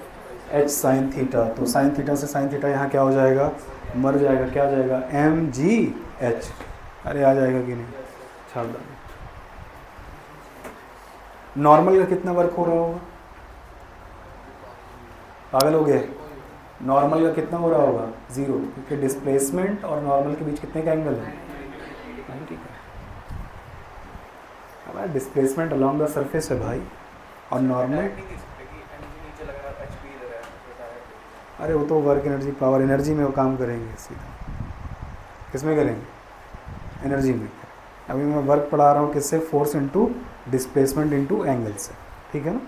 H sine theta. तो साइन थीटा से साइन थीटा यहाँ क्या हो जाएगा? मर जाएगा। क्या जाएगा? M G H. अरे आ जाएगा कि नहीं? छाप डालो। नॉर्मल का कितना वर्क हो रहा होगा? पागल हो गए? नॉर्मल का कितना हो रहा होगा? 0, क्योंकि डिस्प्लेसमेंट और नॉर्मल के बीच कितने का एंगल है? 90 का। हमारा डिस्प्लेसमेंट अलोंग द सरफेस है भाई, और नॉर्मल अरे वो तो वर्क एनर्जी पावर एनर्जी में वो काम करेंगे सीधा। किस में करेंगे? एनर्जी में। अभी मैं वर्क पढ़ा रहा हूँ किससे? Force into displacement into angle से। ठीक है ना?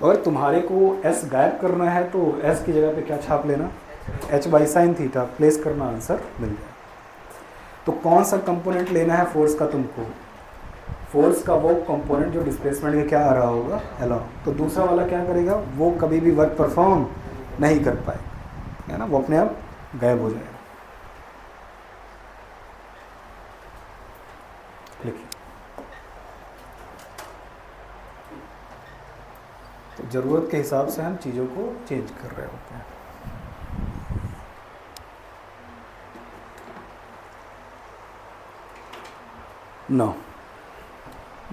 अगर तुम्हारे को एस गायब करना है तो एस की जगह पे क्या छाप लेना? H by sine theta. Place करना, आंसर मिल जाए। तो कौन सा कंपोनेंट लेना है फोर्स का तुमको? फोर्स का वो कंपोनेंट जो डिस्प्लेसमेंट के क्या आ रहा होगा? अलोंग। तो दूसरा वाला क्या करेगा? वो कभी भी वर्क परफॉर्म नहीं कर पाएगा, है ना? वो अपने आप गायब हो जाएगा। लिखिए। तो ज़रूरत के हिसाब से हम चीज़ों को चेंज कर रहे होते हैं। Now,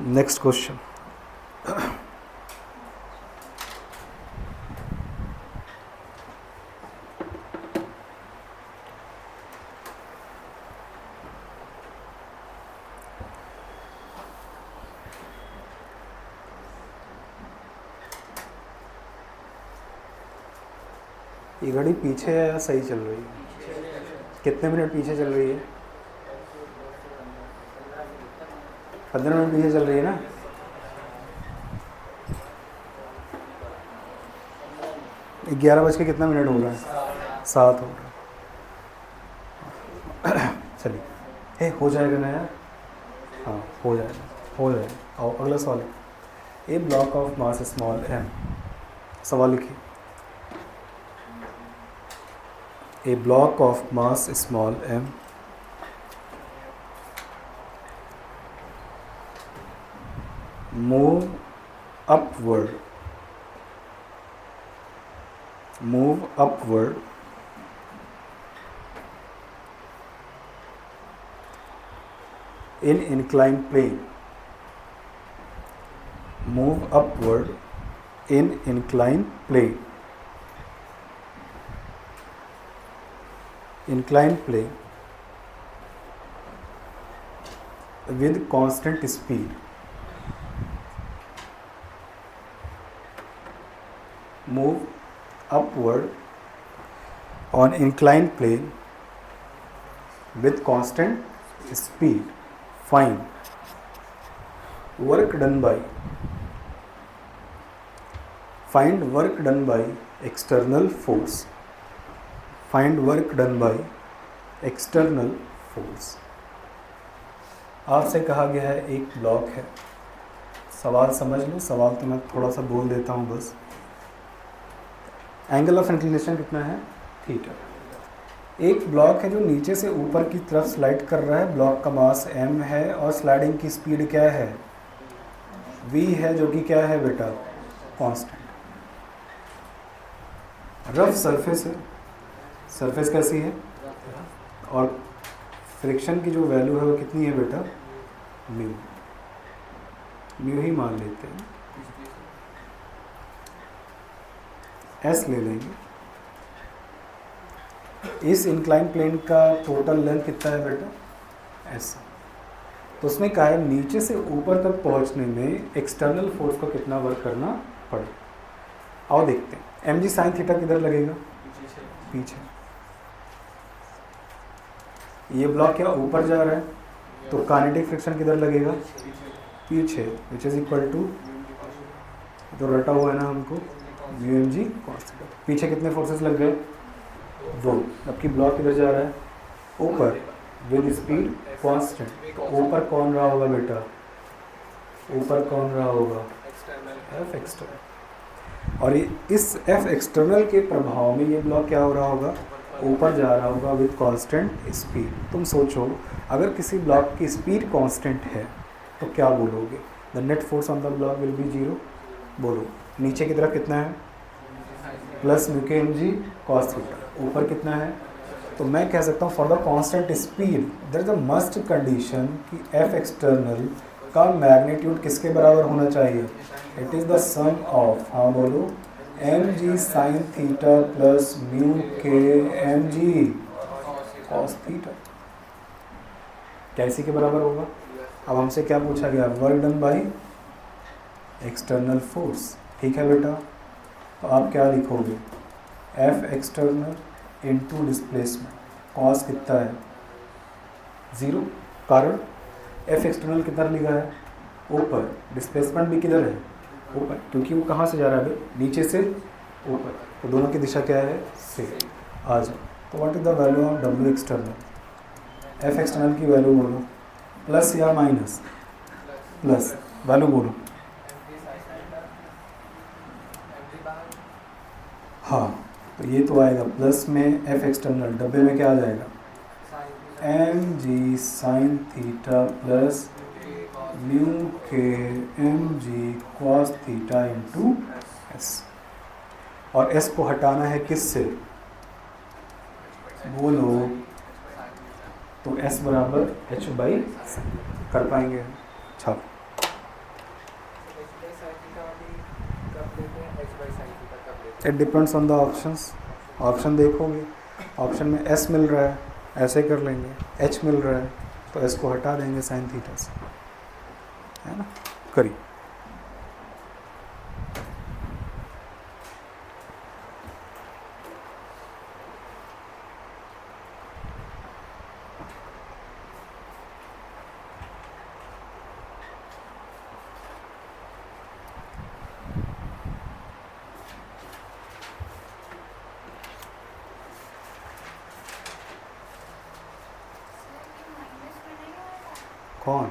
next question. ये घड़ी पीछे है या सही चल रही है? कितने मिनट पीछे चल रही है? 15 मिनट पीछे चल रही है ना? ग्यारह बज के कितना मिनट हो रहा है? 7 हो रहा है। चलिए, हो जाएगा ना यार? हाँ हो जाएगा। आओ अगला सवाल है। A block of mass small M. सवाल लिखिए। A block of mass small M move upward in inclined plane. Move upward in inclined plane. Inclined plane with constant speed. Move upward on inclined plane with constant speed. Find work done by external force. Find work done by external force. आपसे कहा गया है एक block है, सवाल समझ लो, सवाल तो मैं थोड़ा सा बोल देता हूँ बस। एंगल ऑफ इंक्लिनेशन कितना है? थीटा। एक ब्लॉक है जो नीचे से ऊपर की तरफ स्लाइड कर रहा है, ब्लॉक का मास m है और स्लाइडिंग की स्पीड क्या है? v है, जो कि क्या है बेटा? कांस्टेंट। रफ सरफेस है, सरफेस कैसी है? और फ्रिक्शन की जो वैल्यू है वो कितनी है बेटा? म्यू। म्यू ही मान लेते हैं, एस ले लेंगे। इस इंक्लाइन प्लेन का टोटल लेंथ कितना है बेटा? एस। तो उसने कहा है नीचे से ऊपर तक पहुंचने में एक्सटर्नल फोर्स को कितना वर्क करना पड़े। आओ देखते हैं। mg sin थीटा किधर लगेगा? पीछे। ये ब्लॉक क्या ऊपर जा रहा है, तो काइनेटिक फ्रिक्शन किधर लगेगा? पीछे, विच इज इक्वल टू, तो रटा हुआ है ना हमको, म्यू mg cos थीटा। पीछे कितने फोर्सेस लग गए? 2। जबकि ब्लॉक किधर जा रहा है? ऊपर, विद स्पीड कांस्टेंट। ऊपर कौन रहा होगा बेटा? ऊपर कौन रहा होगा? F external. और इस एफ एक्सटर्नल के प्रभाव में ये ब्लॉक क्या हो रहा होगा? ऊपर जा रहा होगा विद कांस्टेंट स्पीड। तुम सोचो, अगर किसी ब्लॉक की स्पीड कांस्टेंट है तो क्या बोलोगे? The net force on the block will be 0। बोलो, नीचे की तरफ कितना है? Plus mu K mg cos theta. ऊपर कितना है? तो मैं कह सकता हूँ for the constant speed there is a must condition कि एफ एक्सटर्नल का मैग्नीट्यूड किसके बराबर होना चाहिए? It is the sum of, हाँ बोलो, mg sin theta plus mu K mg cos theta. क्या इसी के बराबर होगा? अब हमसे क्या पूछा गया? Work done by external force. ठीक है बेटा, तो आप क्या लिखोगे? F external into displacement. Cos कितना है? 0। कारण एफ एक्सटर्नल किधर लिखा है? ऊपर। डिस्प्लेसमेंट भी किधर है? ऊपर, क्योंकि वो कहाँ से जा रहा है? नीचे से ऊपर, तो दोनों की दिशा क्या है? से। आ जाओ, तो what is the value of W external? F external की वैल्यू बोलो, प्लस या माइनस? प्लस। वैल्यू बोलो। हाँ, तो ये तो आएगा प्लस में एफ एक्सटर्नल, डब्बे में क्या आ जाएगा? mg sin theta plus mu K mg cos theta into S. और एस को हटाना है किससे? बोलो, तो एस बराबर h बाई कर पाएंगे? छाप। It depends on the options. Option देखोगे, ऑप्शन में s मिल रहा है, ऐसे कर लेंगे। h मिल रहा है तो s को हटा देंगे साइन थीटा से, है ना? करिए। कौन?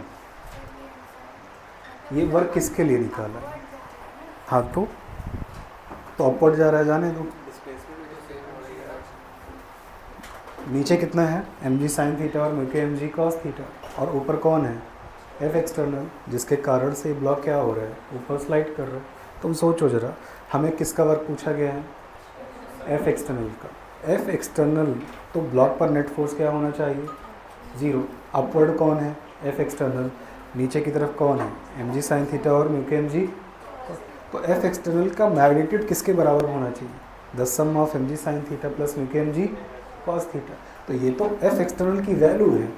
ये वर्क किसके लिए निकाला है? हाँ, तो अपवर्ड जा रहा है, जाने दो। नीचे कितना है? mg sin थीटा और mu K mg cos theta. और ऊपर कौन है? एफ एक्सटर्नल, जिसके कारण से ब्लॉक क्या हो रहा है? ऊपर स्लाइड कर रहा है। तुम सोचो जरा, हमें किसका वर्क पूछा गया है? एफ एक्सटर्नल का। एफ एक्सटर्नल, तो ब्लॉक पर नेट फोर्स क्या होना चाहिए? 0। अपवर्ड कौन है? F external. नीचे की तरफ कौन है? mg sin थीटा और म्यू के mg। तो एफ एक्सटर्नल का मैग्नीट्यूड किसके बराबर होना चाहिए? The sum of mg sin theta plus mu K mg cos theta. तो ये तो एफ एक्सटर्नल की वैल्यू है,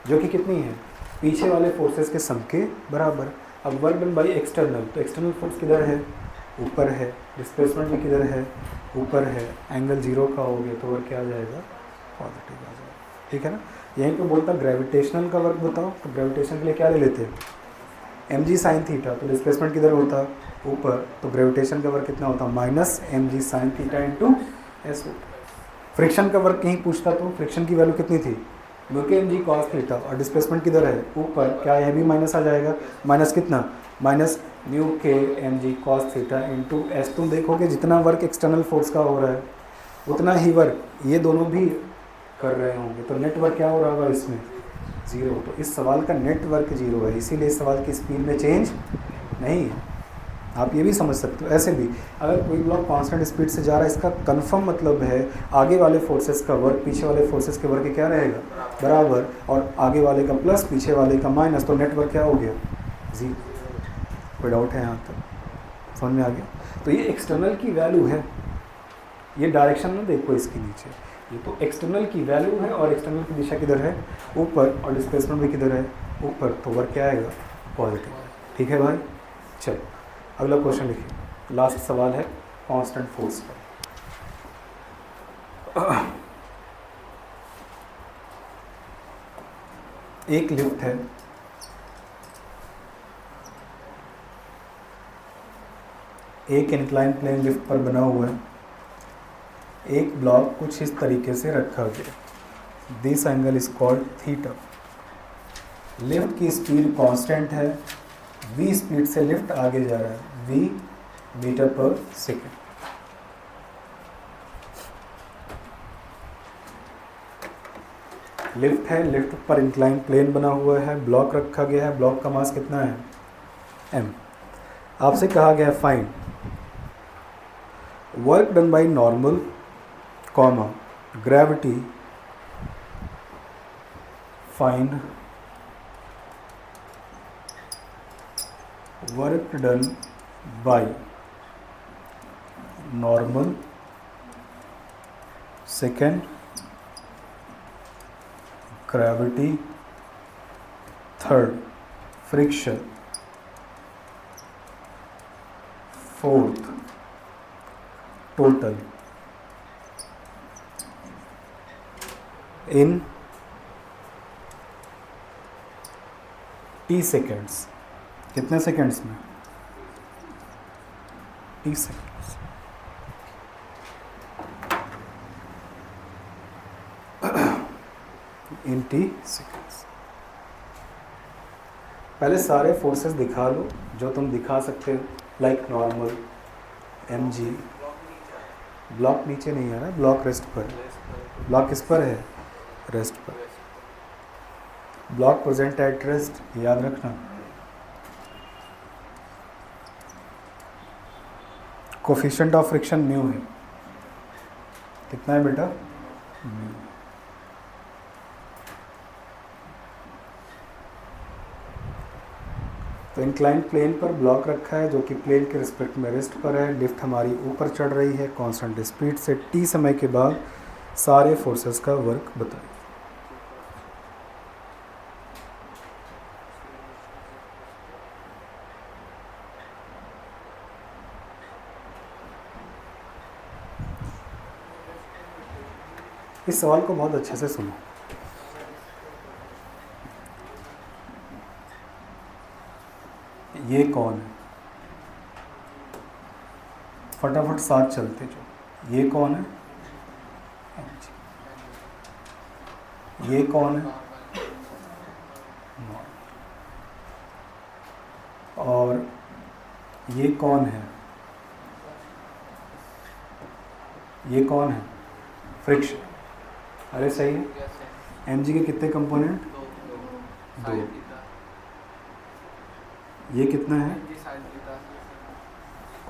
जो कि कितनी है? पीछे वाले फोर्सेस के सम के बराबर। अब वर्क डन बाई एक्सटर्नल, तो एक्सटर्नल फोर्स किधर है? ऊपर है। डिस्प्लेसमेंट भी किधर है? ऊपर है। एंगल 0 का हो गया तो वर्क क्या आ जाएगा? पॉजिटिव आ जाएगा। ठीक है ना? यहीं पे बोलता ग्रेविटेशनल का वर्क बताओ, तो ग्रेविटेशन के लिए क्या ले लेते हैं? mg sin थीटा, तो डिस्प्लेसमेंट किधर होता? ऊपर, तो ग्रेविटेशन का वर्क कितना होता? Minus mg sin theta into S होता। फ्रिक्शन का वर्क कहीं पूछता तो फ्रिक्शन की वैल्यू कितनी थी, mu K M G cos theta, और डिस्प्लेसमेंट किधर है ऊपर, क्या यह भी माइनस आ जाएगा, माइनस कितना, minus mu K M G cos theta into S. तुम देखोगे जितना वर्क एक्सटर्नल फोर्स का हो रहा है उतना ही वर्क ये दोनों भी कर रहे होंगे, तो नेटवर्क क्या हो रहा होगा इसमें, जीरो। तो इस सवाल का नेटवर्क जीरो है, इसीलिए इस सवाल की स्पीड में चेंज नहीं है। आप ये भी समझ सकते हो। ऐसे भी अगर कोई ब्लॉक कांस्टेंट स्पीड से जा रहा है, इसका कंफर्म मतलब है आगे वाले फोर्सेस का वर्क पीछे वाले फोर्सेस के वर्क के क्या रहेगा, बराबर, और आगे वाले का प्लस पीछे वाले का माइनस, तो नेटवर्क क्या हो गया, जी। कोई डाउट है यहाँ तक, समझ में आ गया। तो ये एक्सटर्नल की वैल्यू है, ये डायरेक्शन में देखो इसके नीचे, ये तो एक्सटर्नल की वैल्यू है और एक्सटर्नल की दिशा किधर है, ऊपर, और डिस्प्लेसमेंट भी किधर है, ऊपर, तो वर्क क्या आएगा, पॉजिटिव। ठीक है भाई, चलो अगला क्वेश्चन लिखिए। लास्ट सवाल है कांस्टेंट फोर्स पर। एक लिफ्ट है, एक इंक्लाइन प्लेन लिफ्ट पर बना हुआ है, एक ब्लॉक कुछ इस तरीके से रखा गया, this angle is called theta. Lift की स्पीड कांस्टेंट है, v स्पीड से लिफ्ट आगे जा रहा है, v मीटर पर सेकेंड। लिफ्ट है, लिफ्ट पर इंक्लाइन प्लेन बना हुआ है, ब्लॉक रखा गया है, ब्लॉक का मास कितना है, m। आपसे कहा गया find work done by normal comma gravity, find work done by normal, second gravity, third friction, fourth total in t seconds. कितने सेकेंड्स में, t सेकेंड्स। इन t सेकेंड्स। पहले सारे फोर्सेस दिखा लो जो तुम दिखा सकते हो, लाइक नॉर्मल, mg। ब्लॉक नीचे नहीं आ रहा है, ब्लॉक रेस्ट पर, ब्लॉक किस पर है, रेस्ट पर। ब्लॉक प्रेजेंट एट रेस्ट, याद रखना। कोफिशिएंट ऑफ फ्रिक्शन म्यू है, कितना है बेटा, म्यू। तो इंक्लाइन प्लेन पर ब्लॉक रखा है जो कि प्लेन के रिस्पेक्ट में रेस्ट पर है, लिफ्ट हमारी ऊपर चढ़ रही है कांस्टेंट स्पीड से, t समय के बाद सारे फोर्सेस का वर्क बताइए। इस सवाल को बहुत अच्छे से सुनो। ये कौन है, फटाफट साथ चलते जो, ये कौन है, ये कौन है, और ये कौन है, ये कौन है, फ्रिक्शन। अरे सही है। mg के कितने कंपोनेंट, दो। ये कितना है,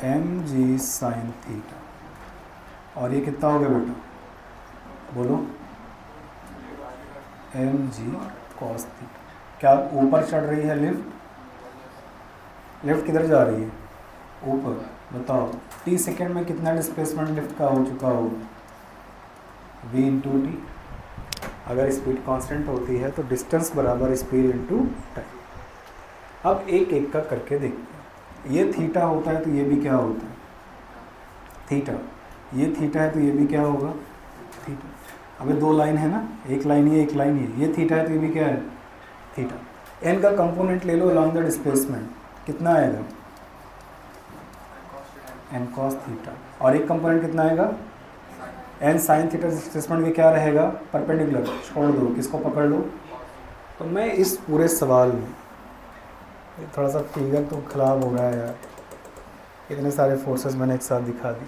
mg साइन थीटा, और ये कितना हो गया बेटा, बोलो, mg कॉस थीटा। क्या ऊपर चढ़ रही है लिफ्ट, लिफ्ट किधर जा रही है, ऊपर। बताओ t सेकेंड में कितना डिस्प्लेसमेंट लिफ्ट का हो चुका होगा, v इंटू टी। अगर स्पीड कांस्टेंट होती है तो डिस्टेंस बराबर स्पीड इंटू टाइम। अब एक एक का करके देखते हैं। ये थीटा होता है तो ये भी क्या होता है, थीटा। ये थीटा है तो ये भी क्या होगा, थीटा। अबे दो लाइन है ना, एक लाइन ये, एक लाइन ये थीटा है तो ये भी क्या है, थीटा। एन का कंपोनेंट ले लो अलॉन्ग द डिस्प्लेसमेंट, कितना आएगा, एन कॉस थीटा, और एक कंपोनेंट कितना आएगा, एन साइन थीटा डिस्प्लेसमेंट में क्या रहेगा, परपेंडिकुलर, छोड़ दो, किसको पकड़ लो। तो मैं इस पूरे सवाल में, ये थोड़ा सा फिगर तो ख़राब हो रहा है यार, इतने सारे फोर्सेस मैंने एक साथ दिखा दिए।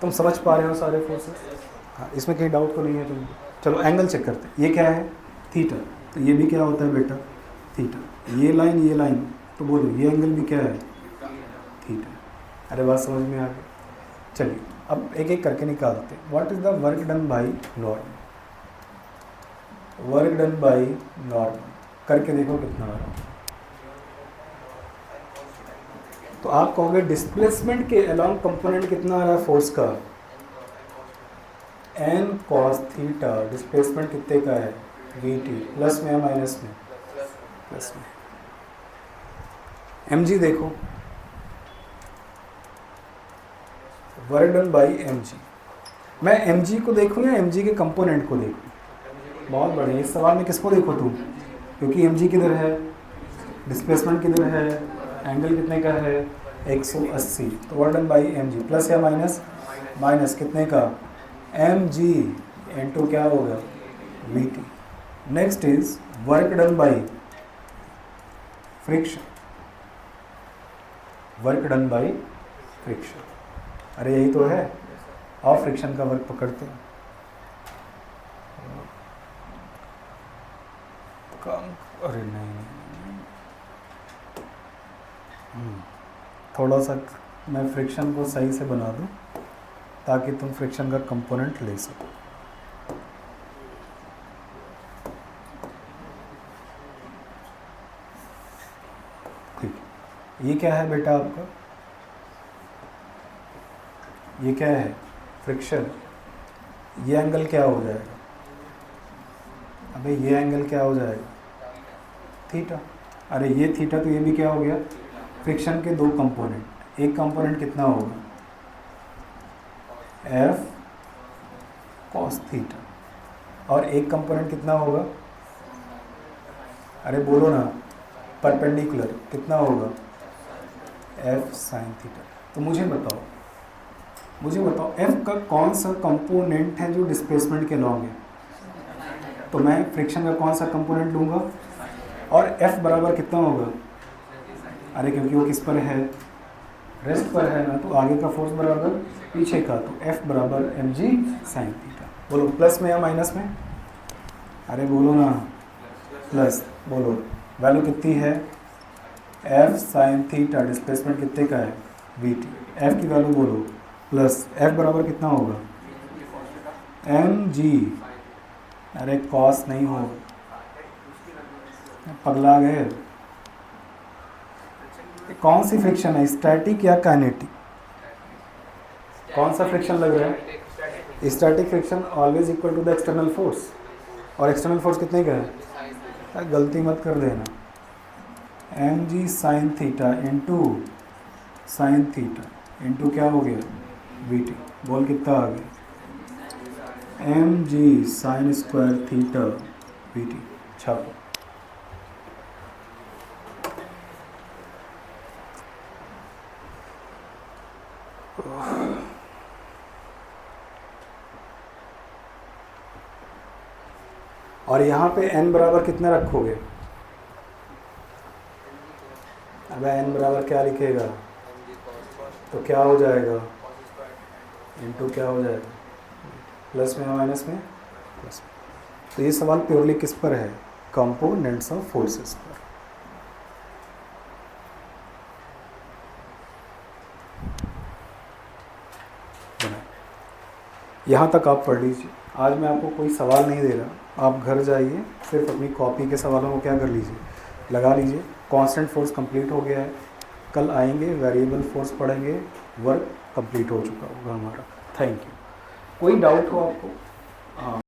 तुम समझ पा रहे हो सारे फोर्सेस? हाँ, इसमें कहीं डाउट तो नहीं है तुम? चलो एंगल चेक करते हैं। ये क्या है, थीटा, तो ये भी क्या होता है बेटा, थीटा। ये लाइन, तो बोलो ये एंगल भी क्या है, थीटा। अरे बात समझ में आ गई। चलिए अब एक एक करके निकालते हैं। What is the work done by normal, work done by normal करके देखो कितना आ रहा है। तो आप कहोगे डिस्प्लेसमेंट के अलोंग कंपोनेंट कितना आ रहा है फोर्स का, एन कॉस थीटा। डिस्प्लेसमेंट कितने का है, वी टी, प्लस में या माइनस में, प्लस में। एम जी देखो, work done by M G. मैं एम जी को देखूँ या एम जी के कंपोनेंट को देखूँ? बहुत बढ़िया। इस सवाल में किसको देखो तुम, क्योंकि एम जी किधर है, डिस्प्लेसमेंट किधर है, एंगल कितने का है, 180। तो work done by M G, plus या माइनस, माइनस कितने का, एम जी इंटू क्या होगा, V T. Next is work done by friction, work done by friction. अरे यही तो है, और फ्रिक्शन का वर्क पकड़ते हैं। अरे नहीं, थोड़ा सा मैं फ्रिक्शन को सही से बना दूं ताकि तुम फ्रिक्शन का कंपोनेंट ले सको। ठीक, ये क्या है बेटा आपका, ये क्या है, फ्रिक्शन। ये एंगल क्या हो जाएगा, अबे ये एंगल क्या हो जाएगा, थीटा। अरे ये थीटा, तो ये भी क्या हो गया, फ्रिक्शन के दो कंपोनेंट। एक कंपोनेंट कितना होगा, एफ कॉस थीटा, और एक कंपोनेंट कितना होगा, अरे बोलो ना, परपेंडिकुलर, कितना होगा, एफ साइन थीटा। तो मुझे बताओ एफ का कौन सा कंपोनेंट है जो डिस्प्लेसमेंट के लॉन्ग है। तो मैं फ्रिक्शन का कौन सा कंपोनेंट लूँगा, और एफ बराबर कितना होगा, अरे क्योंकि वो किस पर है, रेस्ट पर है ना, तो आगे का फोर्स बराबर पीछे का, तो एफ बराबर एम जी साइन थीटा। बोलो प्लस में या माइनस में, अरे बोलो ना, प्लस। बोलो वैल्यू कितनी है, एफ साइन थीटा, डिस्प्लेसमेंट कितने का है, वी टी। एफ की वैल्यू बोलो, प्लस एफ बराबर कितना होगा, एम जी, अरे कॉस नहीं होगा, पगला गए। कौन सी फ्रिक्शन है, स्टैटिक या काइनेटिक, कौन सा फ्रिक्शन लग रहा है, static friction always equal to the external force, और एक्सटर्नल फोर्स कितने का है, गलती मत कर देना, M G sine theta into sine theta into क्या हो गया, वी टी। बोल कितना आ गया, M G sine square theta V T. छापो। और यहाँ पे n बराबर कितना रखोगे, अब n बराबर क्या लिखेगा, तो क्या हो जाएगा, इनटू क्या हो जाएगा, प्लस में या माइनस में, प्लस में। तो ये सवाल प्योरली किस पर है, कंपोनेंट्स ऑफ फोर्सेस पर। यहाँ तक आप पढ़ लीजिए। आज मैं आपको कोई सवाल नहीं दे रहा, आप घर जाइए सिर्फ अपनी कॉपी के सवालों को क्या कर लीजिए, लगा लीजिए। कांस्टेंट फोर्स कंप्लीट हो गया है, कल आएंगे वेरिएबल फोर्स पढ़ेंगे, वर्क कंप्लीट हो चुका होगा हमारा। Thank you. कोई डाउट हो आपको? हाँ।